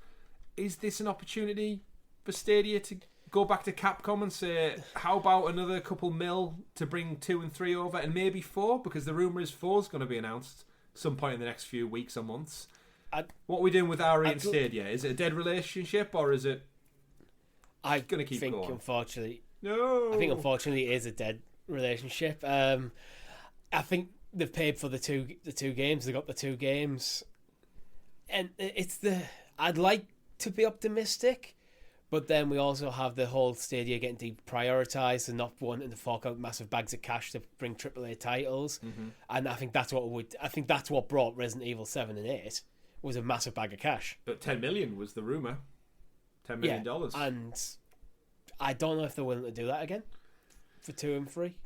is this an opportunity for Stadia to go back to Capcom and say, how about another couple mil to bring 2 and 3 over, and maybe 4, because the rumour is 4 is going to be announced some point in the next few weeks or months. What are we doing with RE and Stadia? Is it a dead relationship, or is it going to keep going? Unfortunately, no. I think unfortunately it is a dead relationship. I think they've paid for the two games. They got the 2 games, and I'd like to be optimistic, but then we also have the whole Stadia getting deprioritised and not wanting to fork out massive bags of cash to bring AAA titles. And I think that's what brought Resident Evil 7 and 8 was a massive bag of cash. But 10 million was the rumour. $10 million. Yeah, and I don't know if they're willing to do that again for 2 and 3.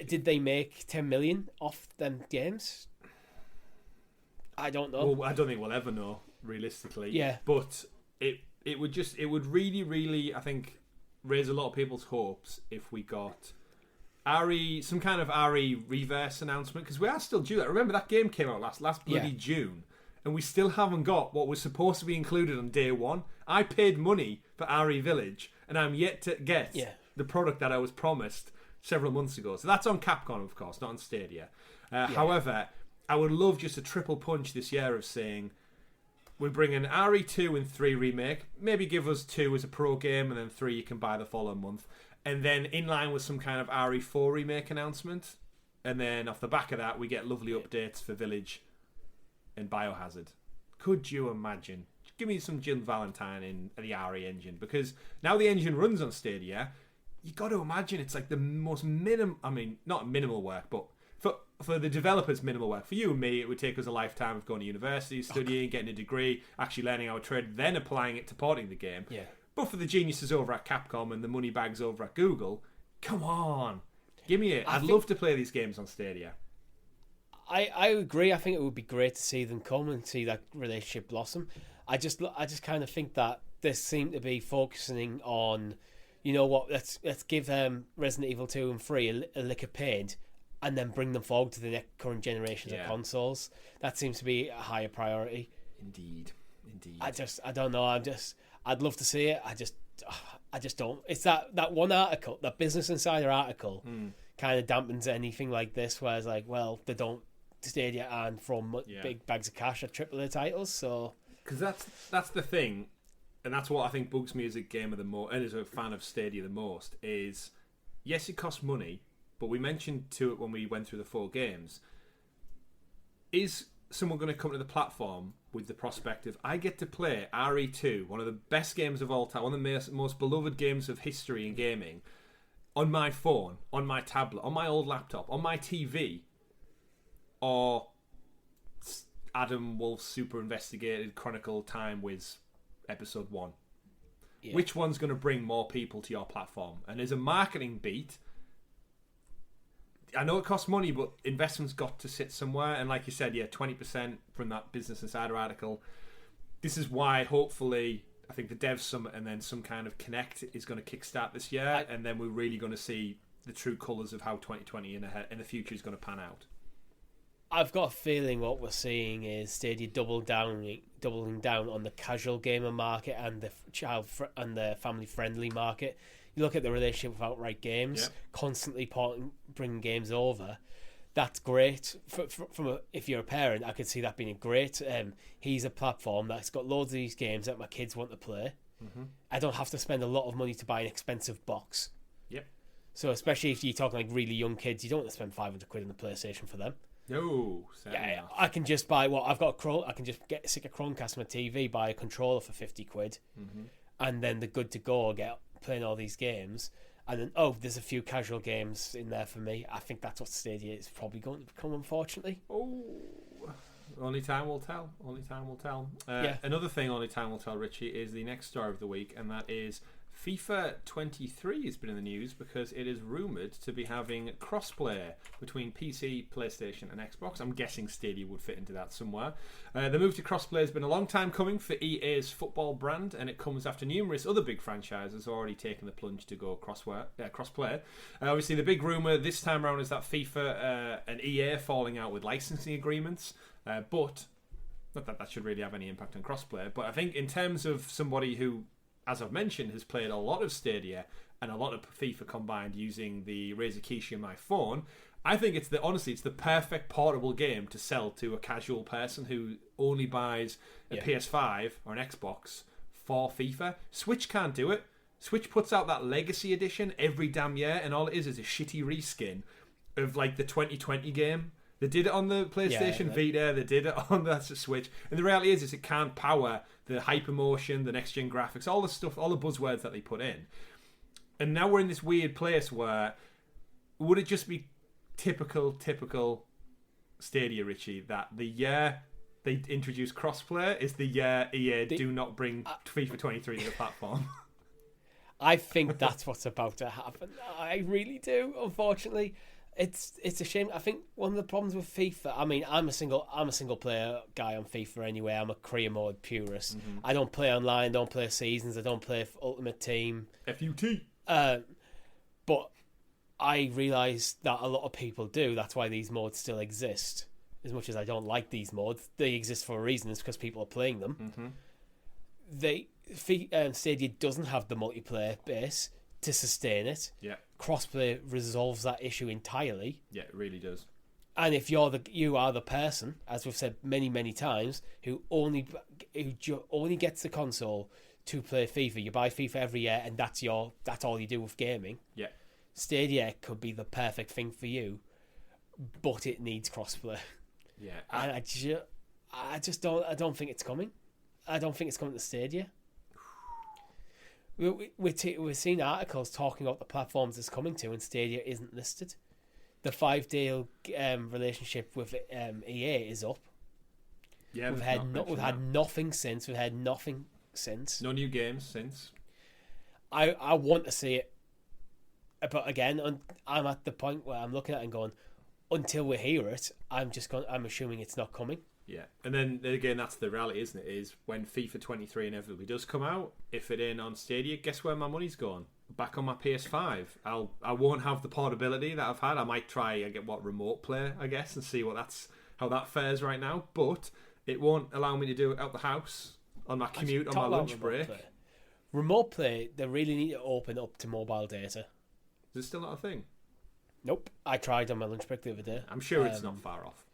Did they make 10 million off them games? I don't know. Well, I don't think we'll ever know, realistically. Yeah. But it would really, really, I think, raise a lot of people's hopes if we got some kind of RE reverse announcement, because we are still due that. Remember, that game came out last bloody June, and we still haven't got what was supposed to be included on day one. I paid money for RE Village, and I'm yet to get the product that I was promised several months ago. So that's on Capcom, of course, not on Stadia. However, I would love just a triple punch this year of saying, we bring an RE2 and 3 remake. Maybe give us 2 as a pro game, and then 3 you can buy the following month. And then in line with some kind of RE4 remake announcement. And then off the back of that, we get lovely updates for Village and Biohazard. Could you imagine? Give me some Jill Valentine in the RE engine, because now the engine runs on Stadia. You got to imagine it's like the most not minimal work, but for the developers, minimal work. For you and me, it would take us a lifetime of going to university, studying, getting a degree, actually learning our trade, then applying it to porting the game. Yeah. But for the geniuses over at Capcom and the money bags over at Google, come on, give me it. I'd love to play these games on Stadia. I agree. I think it would be great to see them come and see that relationship blossom. I just kind of think that they seem to be focusing on, you know what, let's give Resident Evil 2 and 3 a lick of paint, and then bring them forward to the next current generations of consoles. That seems to be a higher priority. Indeed. I don't know. I'd love to see it. I just don't. It's that one article, that Business Insider article, kind of dampens anything like this, where it's like, well, they don't Stadia and throw big bags of cash at AAA titles, so. Because that's the thing, and that's what I think bugs me as a gamer the most, and as a fan of Stadia the most, is yes, it costs money, but we mentioned to it when we went through the 4 games. Is someone going to come to the platform with the prospect of, I get to play RE2, one of the best games of all time, one of the most beloved games of history in gaming, on my phone, on my tablet, on my old laptop, on my TV, or Adam Wolf's Super Investigated Chronicle Time Wiz Episode 1? Yeah. Which one's going to bring more people to your platform? And as a marketing beat, I know it costs money, but investment's got to sit somewhere. And like you said, 20% from that Business Insider article. This is why, hopefully, I think the Dev Summit and then some kind of Connect is going to kickstart this year. And then we're really going to see the true colours of how 2020 in the future is going to pan out. I've got a feeling what we're seeing is Stadia doubling down on the casual gamer market and the family friendly market. You look at the relationship with Outright Games, constantly bringing games over. That's great. If you're a parent, I could see that being a great. He's a platform that's got loads of these games that my kids want to play. Mm-hmm. I don't have to spend a lot of money to buy an expensive box. Yep. So especially if you're talking like really young kids, you don't want to spend £500 on the PlayStation for them. No, yeah, I can just buy I've got I can just stick a Chromecast on my TV, buy a controller for £50, and then they're good to go. Playing all these games, and then there's a few casual games in there for me. I think that's what Stadia is probably going to become, unfortunately. Only time will tell. Another thing only time will tell, Richie, is the next story of the week, and that is FIFA 23 has been in the news because it is rumoured to be having crossplay between PC, PlayStation and Xbox. I'm guessing Stadia would fit into that somewhere. The move to crossplay has been a long time coming for EA's football brand, and it comes after numerous other big franchises already taken the plunge to go crossplay. Obviously, the big rumour this time around is that FIFA and EA are falling out with licensing agreements, but not that should really have any impact on crossplay. But I think in terms of somebody who, as I've mentioned, has played a lot of Stadia and a lot of FIFA combined using the Razer Kishi on my phone, I think it's the perfect portable game to sell to a casual person who only buys a PS5 or an Xbox for FIFA. Switch can't do it. Switch puts out that Legacy Edition every damn year, and all it is a shitty reskin of like the 2020 game. They did it on the PlayStation Vita, they did it on the Switch, and the reality is it can't power the hypermotion, the next-gen graphics, all the stuff, all the buzzwords that they put in. And now we're in this weird place where, would it just be typical Stadia, Richie, that the year they introduce crossplay is the year EA do not bring FIFA 23 to the platform? I think that's what's about to happen. I really do, unfortunately. It's a shame. I think one of the problems with FIFA, I mean, I'm a single player guy on FIFA anyway. I'm a career mode purist. Mm-hmm. I don't play online, don't play seasons, I don't play Ultimate Team. FUT. But I realise that a lot of people do. That's why these modes still exist. As much as I don't like these modes, they exist for a reason. It's because people are playing them. Mm-hmm. Stadia doesn't have the multiplayer base to sustain it. Yeah. Crossplay resolves that issue entirely. Yeah, it really does. And if you are the person, as we've said many times, who only gets the console to play FIFA, you buy FIFA every year, and that's all you do with gaming. Yeah. Stadia could be the perfect thing for you, but it needs crossplay. Yeah. And I just don't. I don't think it's coming. I don't think it's coming to Stadia. We're seeing articles talking about the platforms it's coming to, and Stadia isn't listed. The 5-deal relationship with EA is up. Yeah, we've had nothing since. We've had nothing since. No new games since. I want to see it, but again, I'm at the point where I'm looking at it and going, until we hear it, I'm assuming it's not coming. Yeah, and then again, that's the reality, isn't it? Is when FIFA 23 inevitably does come out, if it ain't on Stadia, guess where my money's going? Back on my PS5. I won't have the portability that I've had. I might try remote play, I guess, and see how that fares right now. But it won't allow me to do it out the house on my commute on my lunch break. Remote play, they really need to open up to mobile data. Is it still not a thing? Nope. I tried on my lunch break the other day. I'm sure it's not far off.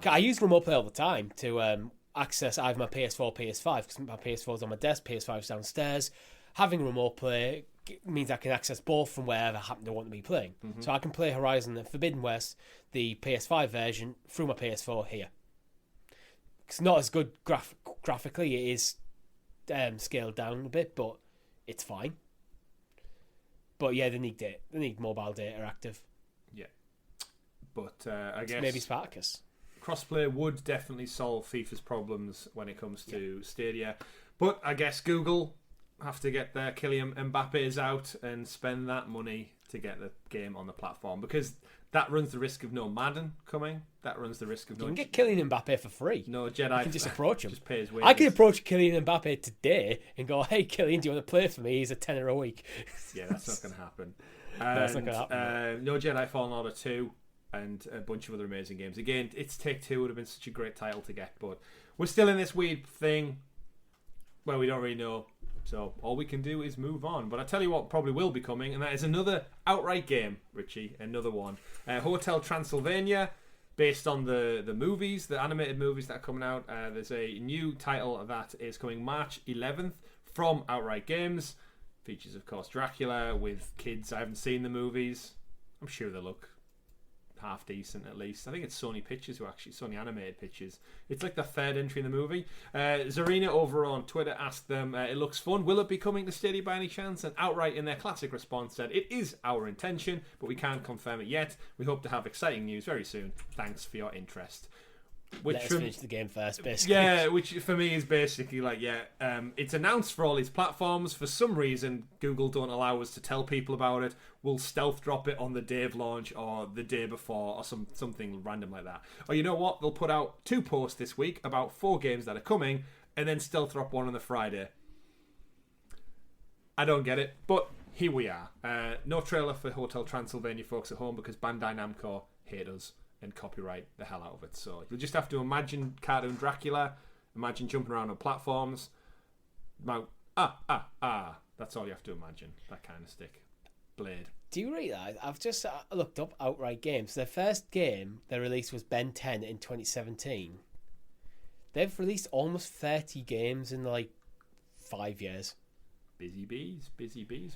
I use remote play all the time to access either my PS4 PS5, because my PS4 is on my desk, PS5 is downstairs. Having remote play means I can access both from wherever I happen to want to be playing. Mm-hmm. So I can play Horizon and Forbidden West, the PS5 version, through my PS4 here. It's not as good graphically. It is scaled down a bit, but it's fine. But yeah, they need mobile data active. Yeah. But I guess maybe Spartacus. Crossplay would definitely solve FIFA's problems when it comes to Stadia. But I guess Google have to get their Kylian Mbappe's out and spend that money to get the game on the platform, because that runs the risk of no Madden coming. That runs the risk of no... You can get Kylian Mbappe for free. No Jedi. You can just approach him. Just pay his wages. I can approach Kylian Mbappe today and go, hey, Kylian, do you want to play for me? He's a tenner a week. Yeah, that's not going to happen. That's not going to happen. No Jedi Fallen Order 2 and a bunch of other amazing games. Again, it's Take-Two. Would have been such a great title to get, but we're still in this weird thing where we don't really know. So all we can do is move on. But I tell you what probably will be coming, and that is another outright game, Richie. Another one. Hotel Transylvania, based on the movies, the animated movies that are coming out. There's a new title that is coming March 11th from Outright Games. Features, of course, Dracula with kids. I haven't seen the movies. I'm sure they look half decent at least. I think it's Sony Pictures Sony Animated Pictures. It's like the third entry in the movie. Zarina over on Twitter asked them, it looks fun. Will it be coming to Stadia by any chance? And Outright, in their classic response, said, it is our intention, but we can't confirm it yet. We hope to have exciting news very soon. Thanks for your interest. Let's finish the game first, basically. Yeah, which for me is basically it's announced for all these platforms. For some reason, Google don't allow us to tell people about it. We'll stealth drop it on the day of launch or the day before or something random like that. Or you know what? They'll put out 2 posts this week about 4 games that are coming and then stealth drop one on the Friday. I don't get it, but here we are. No trailer for Hotel Transylvania, folks at home, because Bandai Namco hate us and copyright the hell out of it. So you'll just have to imagine cartoon Dracula, imagine jumping around on platforms. That's all you have to imagine. That kind of stick. Blade. Do you read that? I've just looked up Outright Games. Their first game they released was Ben 10 in 2017. They've released almost 30 games in 5 years. Busy bees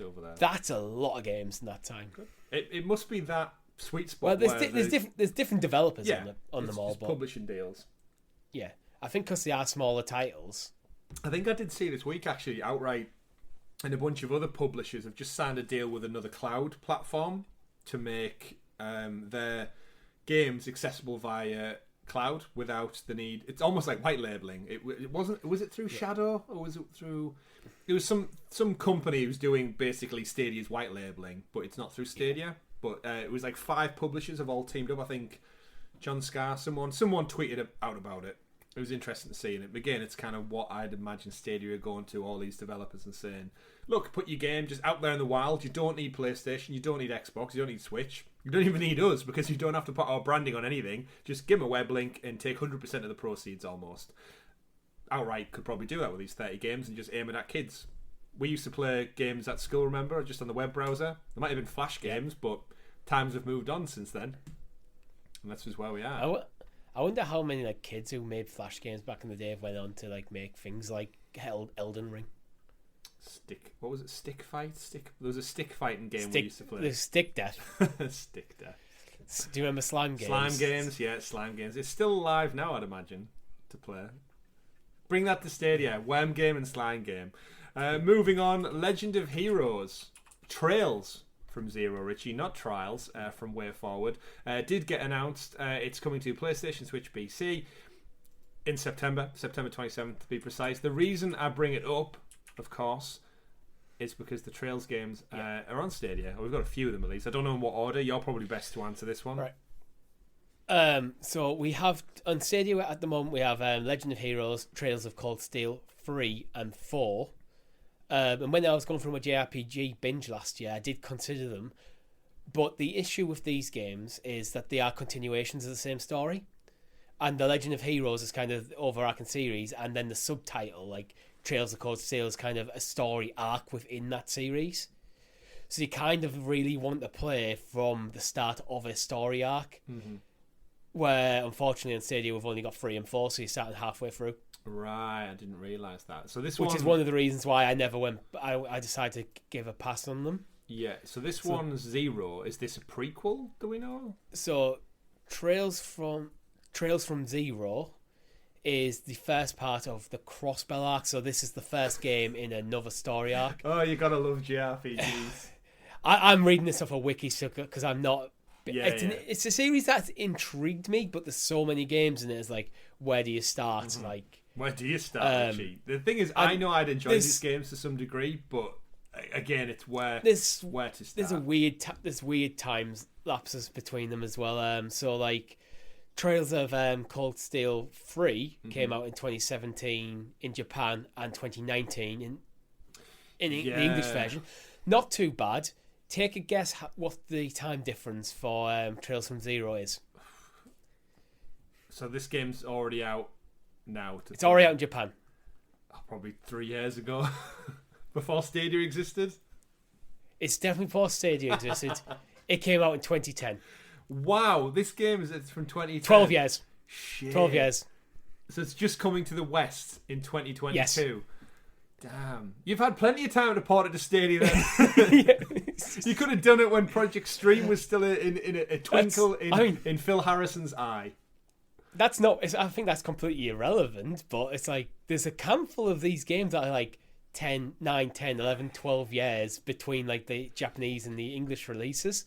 over there. That's a lot of games in that time. Good. It must be that sweet spot. Well, there's different developers on them all, but publishing deals. Yeah, I think because they are smaller titles. I think I did see this week actually. Outright and a bunch of other publishers have just signed a deal with another cloud platform to make their games accessible via cloud without the need. It's almost like white labeling. It wasn't. Was it through Shadow or was it through? It was some company who's doing basically Stadia's white labeling, but it's not through Stadia. Yeah. But it was 5 publishers have all teamed up. I think John Scar, someone tweeted out about it. It was interesting to see. And again, it's kind of what I'd imagine Stadia are going to all these developers and saying, look, put your game just out there in the wild. You don't need PlayStation. You don't need Xbox. You don't need Switch. You don't even need us, because you don't have to put our branding on anything. Just give them a web link and take 100% of the proceeds almost. Outright could probably do that with these 30 games and just aim it at kids. We used to play games at school, remember, just on the web browser. There might have been Flash games, but times have moved on since then. And that's just where we are. I wonder how many kids who made Flash games back in the day went on to make things like Elden Ring. What was it? Stick fight? There was a stick fighting game we used to play. There's Stick Death. Stick Death. Do you remember Slime Games? Slime Games, yeah, Slime Games. It's still alive now, I'd imagine. to play. Bring that to Stadia. Worm game and slime game. Moving on, Legend of Heroes. Trails from Zero, Richie, not Trials, from Way Forward. Did get announced. It's coming to PlayStation, Switch, PC in September 27th to be precise. The reason I bring it up, of course, is because the Trails games are on Stadia. We've got a few of them at least. I don't know in what order. You're probably best to answer this one. Right. So we have on Stadia at the moment we have Legend of Heroes, Trails of Cold Steel 3 and 4. And when I was going through my JRPG binge last year, I did consider them. But the issue with these games is that they are continuations of the same story. And the Legend of Heroes is kind of the overarching series, and then the subtitle, like Trails of Cold Steel, is kind of a story arc within that series. So you kind of really want to play from the start of a story arc. Mm-hmm. Where, unfortunately, on Stadia, we've only got 3 and 4, so you're starting halfway through. Right, I didn't realise that. So Which is one of the reasons why I never went... I decided to give a pass on them. Yeah, so this one's Zero. Is this a prequel, do we know? So, Trails from Zero is the first part of the Crossbell arc, so this is the first game in another story arc. Oh, you gotta love JRPGs. I'm reading this off a wiki because I'm not... Yeah, it's a series that's intrigued me, but there's so many games in it. It's like, where do you start? Mm-hmm. Like, where do you start, Richie? The thing is, I know I'd enjoy these games to some degree, but again, it's where to start. There's weird time lapses between them as well. So like, Trails of Cold Steel 3 came out in 2017 in Japan and 2019 in the English version. Not too bad. Take a guess what the time difference for Trails from Zero is. So this game's already out now. It's already out in Japan. Probably 3 years ago. Before Stadia existed. It's definitely before Stadia existed. It came out in 2010. Wow, this game is from 2010. 12 years. Shit. 12 years. So it's just coming to the West in 2022. Yes. Damn. You've had plenty of time to port it to Stadia then. You could have done it when Project Stream was still in a twinkle in Phil Harrison's eye. That's not... I think that's completely irrelevant, but it's like there's a handful of these games that are like 9, 10, 11, 12 years between like the Japanese and the English releases.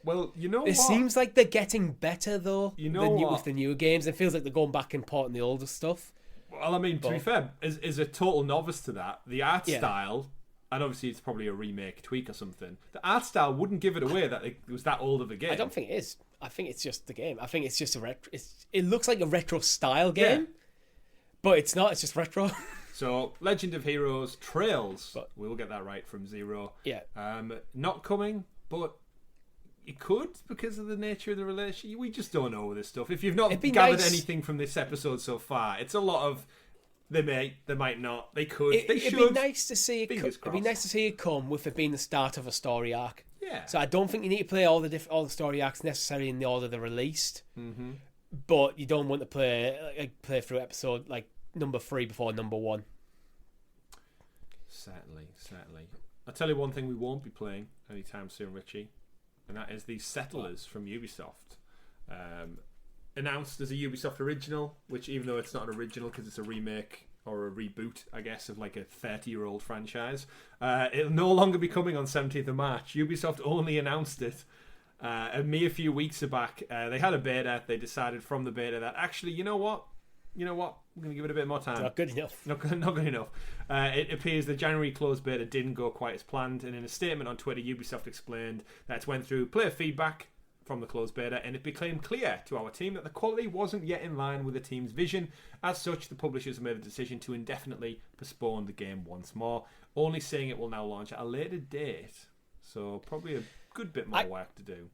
Well, you know It seems like they're getting better, though, with the newer games. It feels like they're going back and porting the older stuff. Well, I mean, to be fair, as a total novice to that, the art style, and obviously it's probably a remake, tweak or something, the art style wouldn't give it away that it was that old of a game. I don't think it is. I think it's just the game. I think it's just a retro... It looks like a retro-style game, but it's not. It's just retro. So, Legend of Heroes Trails, we'll get that right from Zero. Yeah. Not coming, but... It could, because of the nature of the relationship. We just don't know this stuff. If you've not gathered anything from this episode so far, it's a lot of they may, they might not, they could, they should. It'd be nice to see it. It'd be nice to see it come with it being the start of a story arc. Yeah. So I don't think you need to play all the story arcs necessarily in the order they're released. Mm-hmm. But you don't want to play through episode like number 3 before number 1. Certainly. I'll tell you one thing we won't be playing anytime soon, Richie. And that is the Settlers from Ubisoft. Announced as a Ubisoft original, which even though it's not an original because it's a remake or a reboot, I guess, of like a 30-year-old franchise, it'll no longer be coming on 17th of March. Ubisoft only announced it a mere few weeks back. They had a beta. They decided from the beta that actually, you know what? We're going to give it a bit more time. Not good enough. Not good enough. It appears the January closed beta didn't go quite as planned, and in a statement on Twitter, Ubisoft explained that it went through player feedback from the closed beta, and it became clear to our team that the quality wasn't yet in line with the team's vision. As such, the publishers made the decision to indefinitely postpone the game once more, only saying it will now launch at a later date. So probably a good bit more work to do.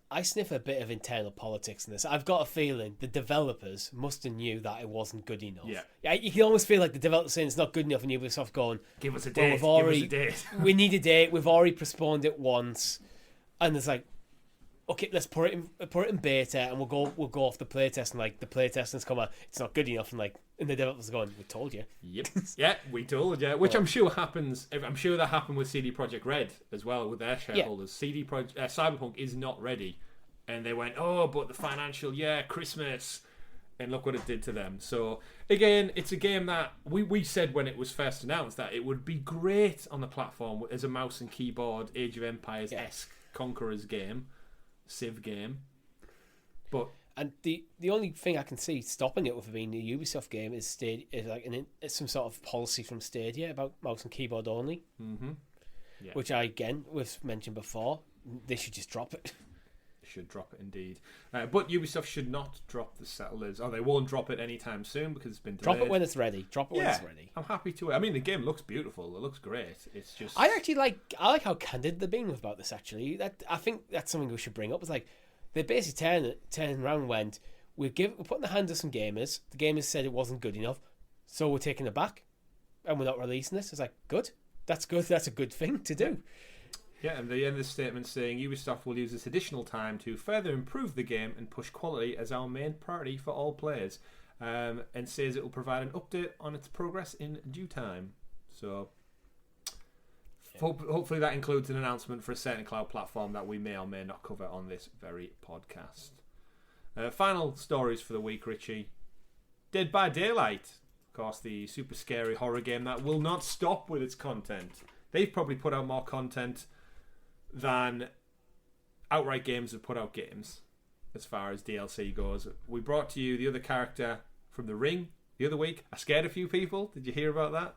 I sniff a bit of internal politics in this. I've got a feeling the developers must have knew that it wasn't good enough. Yeah, you can almost feel like the developers saying it's not good enough, and Ubisoft going, "Give us a date. Give us a date. We need a date. We've already postponed it once," and it's like, "Okay, let's put it in beta, and we'll go off the playtest." And like the playtesters come out, it's not good enough, and the developers are going, "We told you." Yep. Yeah, we told you. Which I'm sure happens. I'm sure that happened with CD Projekt Red as well with their shareholders. Yeah. Cyberpunk is not ready, and they went, "Oh, but the financial year, Christmas." And look what it did to them. So, again, it's a game that we said when it was first announced that it would be great on the platform as a mouse and keyboard Age of Empires-esque Conquerors game, Civ game. But and the only thing I can see stopping it with being a Ubisoft game is some sort of policy from Stadia about mouse and keyboard only. Mm-hmm. Yeah. Which we've mentioned before. They should just drop it. Should drop it indeed. But Ubisoft should not drop the Settlers. Or they won't drop it anytime soon because it's been delayed. Drop it when it's ready. When it's ready. I'm happy to. I mean, the game looks beautiful. It looks great. It's just... I like how candid they're being about this, actually. I think that's something we should bring up. It's like, they basically turned around and went, we're putting the hand of some gamers. The gamers said it wasn't good enough, so we're taking it back, and we're not releasing this. It's like, good. That's good. That's a good thing to do. Yeah, and they end the statement saying Ubisoft will use this additional time to further improve the game and push quality as our main priority for all players, and says it will provide an update on its progress in due time. So hopefully that includes an announcement for a certain cloud platform that we may or may not cover on this very podcast. Final stories for the week, Richie. Dead by Daylight. Of course, the super scary horror game that will not stop with its content. They've probably put out more content than outright games have put out games as far as DLC goes. We brought to you the other character from The Ring the other week. I scared a few people. Did you hear about that?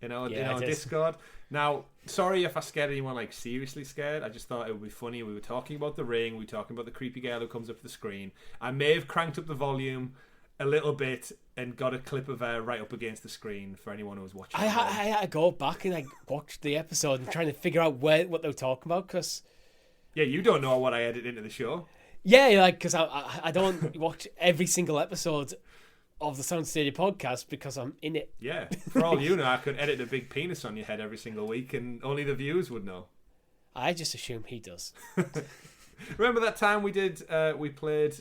In our Discord. Now, sorry if I scared anyone like seriously scared. I just thought it would be funny. We were talking about The Ring. We were talking about the creepy girl who comes up the screen. I may have cranked up the volume a little bit and got a clip of her right up against the screen for anyone who was watching. I had to go back and watch the episode and trying to figure out what they were talking about, because... Yeah, you don't know what I edit into the show. Yeah, because I don't watch every single episode of the Sound Stadia podcast because I'm in it. Yeah, for all you know, I could edit a big penis on your head every single week and only the viewers would know. I just assume he does. Remember that time we played...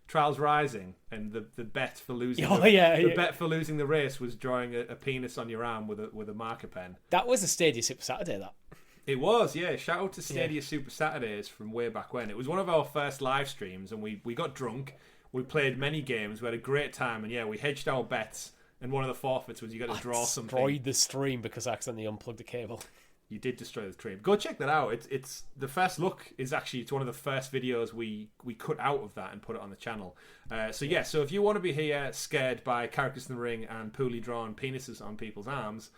Trials Rising, and the bet for losing bet for losing the race was drawing a penis on your arm with a marker pen. That was a Stadia Super Saturday, that. It was, yeah. Shout out to Stadia Super Saturdays from way back when. It was one of our first live streams, and we got drunk. We played many games. We had a great time, and we hedged our bets. And one of the forfeits was you got to draw something. I destroyed the stream because I accidentally unplugged the cable. You did destroy the stream. Go check that out. It's the first look is actually one of the first videos we cut out of that and put it on the channel. So if you want to be here scared by characters in the ring and poorly drawn penises on people's arms,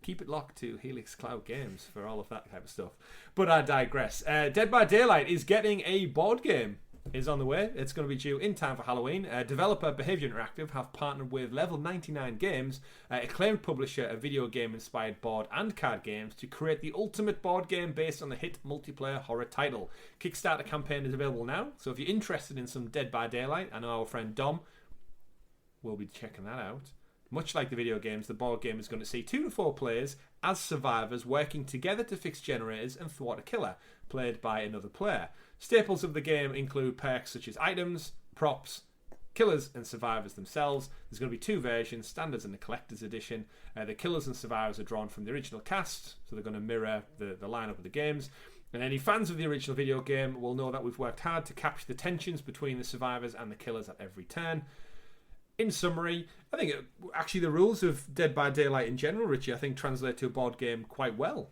keep it locked to Helix Cloud Games for all of that type of stuff. But I digress. Dead by Daylight is getting a board game. Is on the way. It's going to be due in time for Halloween. Developer Behaviour Interactive have partnered with Level 99 Games, acclaimed publisher of video game-inspired board and card games, to create the ultimate board game based on the hit multiplayer horror title. Kickstarter campaign is available now, so if you're interested in some Dead by Daylight, I know our friend Dom will be checking that out. Much like the video games, the board game is going to see 2 to 4 players as survivors working together to fix generators and thwart a killer, played by another player. Staples of the game include perks such as items, props, killers and survivors themselves. There's going to be 2 versions, standards and the collector's edition. The killers and survivors are drawn from the original cast, so they're going to mirror the lineup of the games. And any fans of the original video game will know that we've worked hard to capture the tensions between the survivors and the killers at every turn. In summary, I think actually the rules of Dead by Daylight in general, Richie, I think translate to a board game quite well.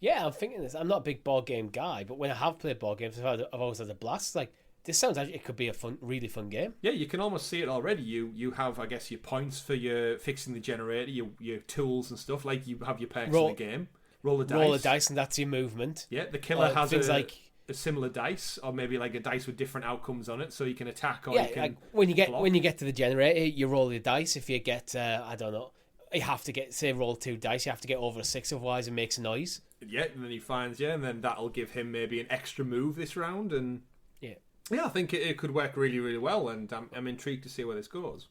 Yeah, I'm thinking this. I'm not a big board game guy, but when I have played board games, I've always had a blast. Like, this sounds like it could be a really fun game. Yeah, you can almost see it already. You have, I guess, your points for your fixing the generator, your tools and stuff. Like, you have your perks in the game. Roll the dice, and that's your movement. Yeah, the killer has a similar dice, or maybe like a dice with different outcomes on it, so you can attack or you can like when you get to the generator, you roll your dice. If you get, I don't know, you have to roll 2 dice. You have to get over a 6, otherwise it makes a noise. Yeah, and then he finds and then that'll give him maybe an extra move this round, and I think it could work really, really well, and I'm intrigued to see where this goes.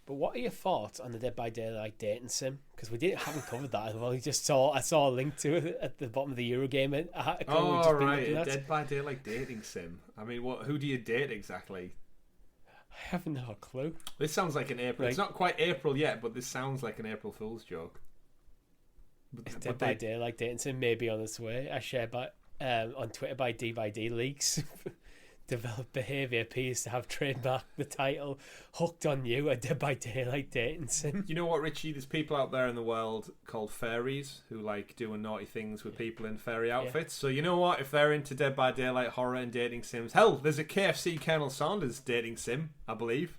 But what are your thoughts on the Dead by Daylight dating sim? Because haven't covered that. I've only I saw a link to it at the bottom of the Eurogame. A Dead by Daylight dating sim. I mean, who do you date exactly? I have no clue. This sounds like an April. It's not quite April yet, but this sounds like an April Fool's joke. Dead by Daylight dating sim may be on its way. I shared on Twitter by D Leaks. developed behaviour appears to have trademarked the title Hooked on You, a Dead by Daylight dating sim. You know what, Richie? There's people out there in the world called fairies who like doing naughty things with people in fairy outfits. So you know what? If they're into Dead by Daylight horror and dating sims, hell, there's a KFC Colonel Sanders dating sim, I believe.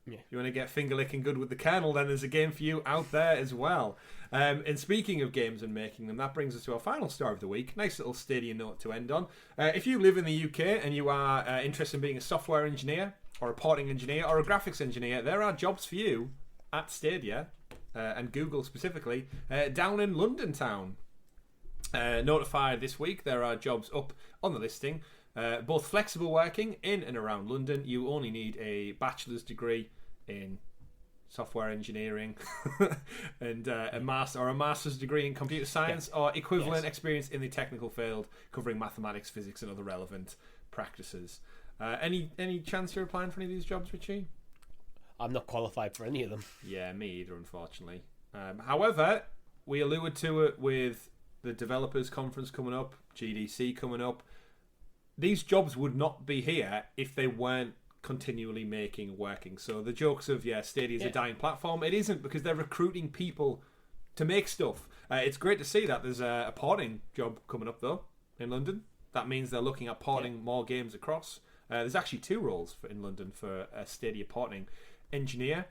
Yeah. You want to get finger licking good with the Colonel, then there's a game for you out there as well. And speaking of games and making them, that brings us to our final story of the week. Nice little Stadia note to end on. If you live in the UK and you are interested in being a software engineer or a porting engineer or a graphics engineer, there are jobs for you at Stadia and Google specifically down in London town. Notified this week, there are jobs up on the listing. Both flexible working in and around London. You only need a bachelor's degree in software engineering and a master's degree in computer science or equivalent experience in the technical field covering mathematics, physics and other relevant practices. Any chance you're applying for any of these jobs, Richie? I'm not qualified for any of them. Yeah, me either, unfortunately. However, we alluded to it with the developers conference coming up, GDC coming up. These jobs would not be here if they weren't continually making working. So the jokes of Stadia is a dying platform, it isn't, because they're recruiting people to make stuff. It's great to see that there's a porting job coming up though in London. That means they're looking at porting more games across. There's actually 2 roles in London for a Stadia porting engineer.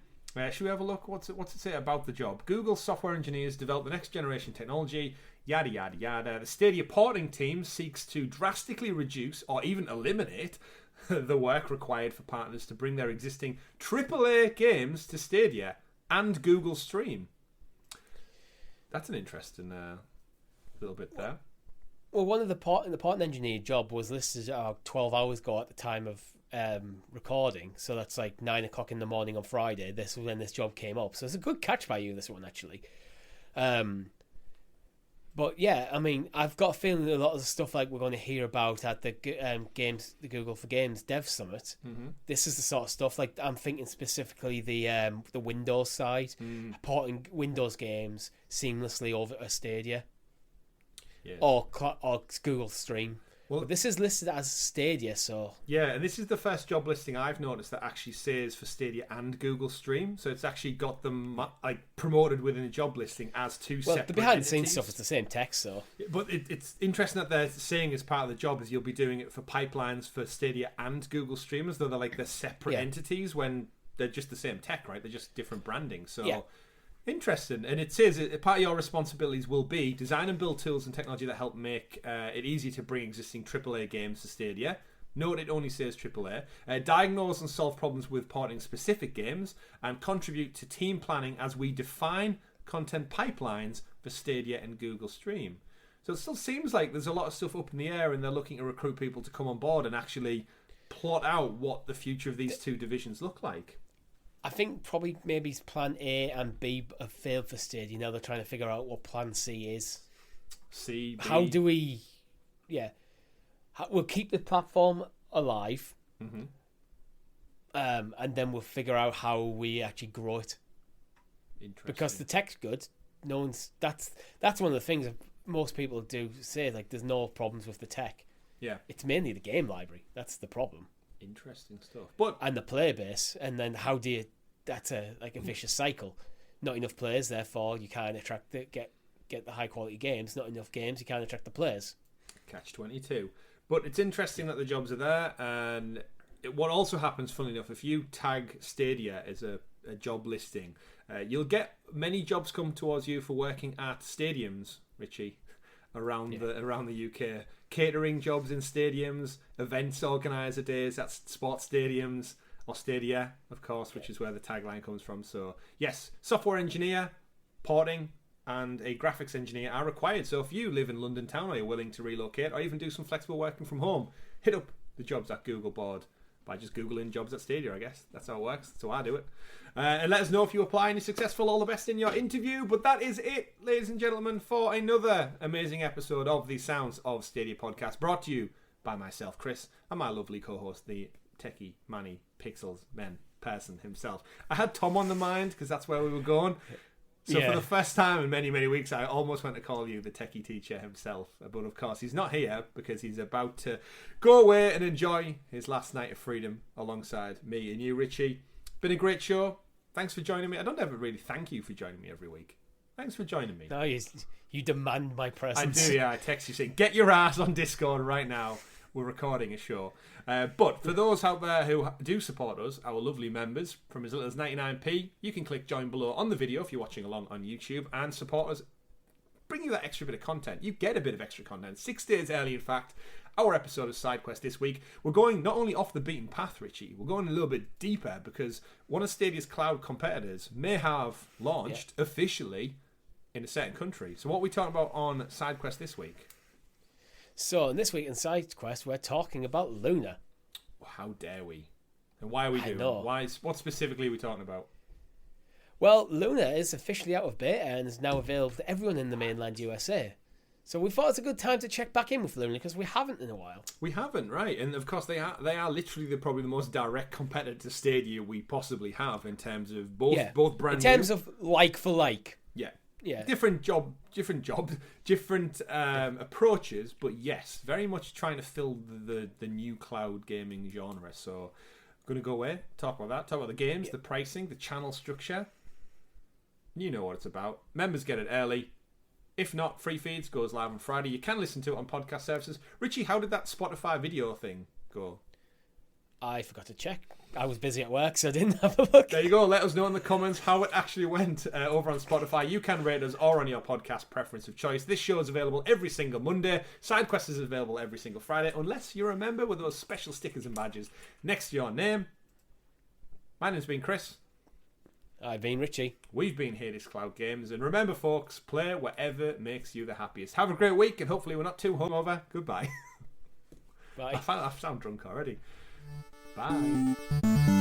Should we have a look? What's it say about the job? Google software engineers develop the next generation technology, yada yada yada. The Stadia porting team seeks to drastically reduce or even eliminate the work required for partners to bring their existing AAA games to Stadia and Google Stream. That's an interesting little bit there. Well, one of the porting engineer job was listed 12 hours ago at the time of recording, so that's like 9 o'clock in the morning on Friday. This was when this job came up, so it's a good catch by you, this one actually. But yeah, I mean, I've got a feeling a lot of the stuff like we're going to hear about at the the Google for Games Dev Summit. Mm-hmm. This is the sort of stuff like I'm thinking specifically the Windows side, porting Windows games seamlessly over a Stadia, or Google Stream. Well, but this is listed as Stadia, so... Yeah, and this is the first job listing I've noticed that actually says for Stadia and Google Stream, so it's actually got them promoted within a job listing as 2 separate the behind-the-scenes entities. stuff is the same text, so... But it's interesting that they're saying as part of the job is you'll be doing it for pipelines for Stadia and Google Stream, as though they're separate entities when they're just the same tech, right? They're just different branding, so... Yeah. Interesting. And it says part of your responsibilities will be design and build tools and technology that help make it easy to bring existing AAA games to Stadia. Note it only says AAA. Diagnose and solve problems with porting specific games and contribute to team planning as we define content pipelines for Stadia and Google Stream. So it still seems like there's a lot of stuff up in the air and they're looking to recruit people to come on board and actually plot out what the future of these 2 divisions look like. I think probably maybe plan A and B have failed for Stadia. Now they're trying to figure out what plan C is. C, B. How do we... Yeah. We'll keep the platform alive. Mm-hmm. And then we'll figure out how we actually grow it. Interesting. Because the tech's good. No one's... That's one of the things that most people do say. Like, there's no problems with the tech. Yeah. It's mainly the game library. That's the problem. Interesting stuff. And the player base, and then how do you... That's a vicious cycle. Not enough players, therefore you can't attract get the high quality games. Not enough games, you can't attract the players. Catch-22. But it's interesting that the jobs are there, and what also happens, funnily enough, if you tag Stadia as a job listing, you'll get many jobs come towards you for working at stadiums, Richie, around the UK. Catering jobs in stadiums, events organiser days at sports stadiums, or Stadia, of course, which is where the tagline comes from. So, yes, software engineer, porting, and a graphics engineer are required. So if you live in London town or you're willing to relocate or even do some flexible working from home, hit up the jobs at Google board by just Googling jobs at Stadia, I guess. That's how it works. That's how I do it. And let us know if you apply and you're successful. All the best in your interview. But that is it, ladies and gentlemen, for another amazing episode of the Sounds of Stadia podcast, brought to you by myself, Chris, and my lovely co-host, the techie, manny, pixels, man, person himself. I had Tom on the mind because that's where we were going. So for the first time in many, many weeks, I almost went to call you the techie teacher himself. But of course, he's not here because he's about to go away and enjoy his last night of freedom alongside me and you, Richie. Been a great show. Thanks for joining me. I don't ever really thank you for joining me every week. Thanks for joining me. No, you demand my presence. I do, yeah. I text you saying, get your ass on Discord right now. We're recording a show. But for those out there who do support us, our lovely members, from as little as 99p, you can click join below on the video if you're watching along on YouTube and support us. Bring you that extra bit of content. You get a bit of extra content. 6 days early, in fact. Our episode of SideQuest this week, we're going not only off the beaten path, Richie, we're going a little bit deeper because one of Stadia's cloud competitors may have launched officially in a certain country. So what are we talking about on SideQuest this week? So this week in SideQuest, we're talking about Luna. How dare we? And why are we doing it? What specifically are we talking about? Well, Luna is officially out of beta and is now available to everyone in the mainland USA. So we thought it's a good time to check back in with Luna because we haven't in a while. We haven't, right? And of course they are literally probably the most direct competitor to Stadia we possibly have in terms of both brand new. In terms of like for like. Yeah. Different approaches, but yes, very much trying to fill the new cloud gaming genre. So I'm going to go away, talk about that, talk about the games, the pricing, the channel structure. You know what it's about. Members get it early. If not, free feeds goes live on Friday. You can listen to it on podcast services. Richie, how did that Spotify video thing go? I forgot to check. I was busy at work, so I didn't have a look. There you go. Let us know in the comments how it actually went over on Spotify. You can rate us or on your podcast preference of choice. This show is available every single Monday. SideQuest is available every single Friday, unless you're a member with those special stickers and badges next to your name. My name's been Chris. I've been Richie. We've been Hades Cloud Games. And remember, folks, play whatever makes you the happiest. Have a great week, and hopefully we're not too hungover. Goodbye. Bye. I sound drunk already. Bye.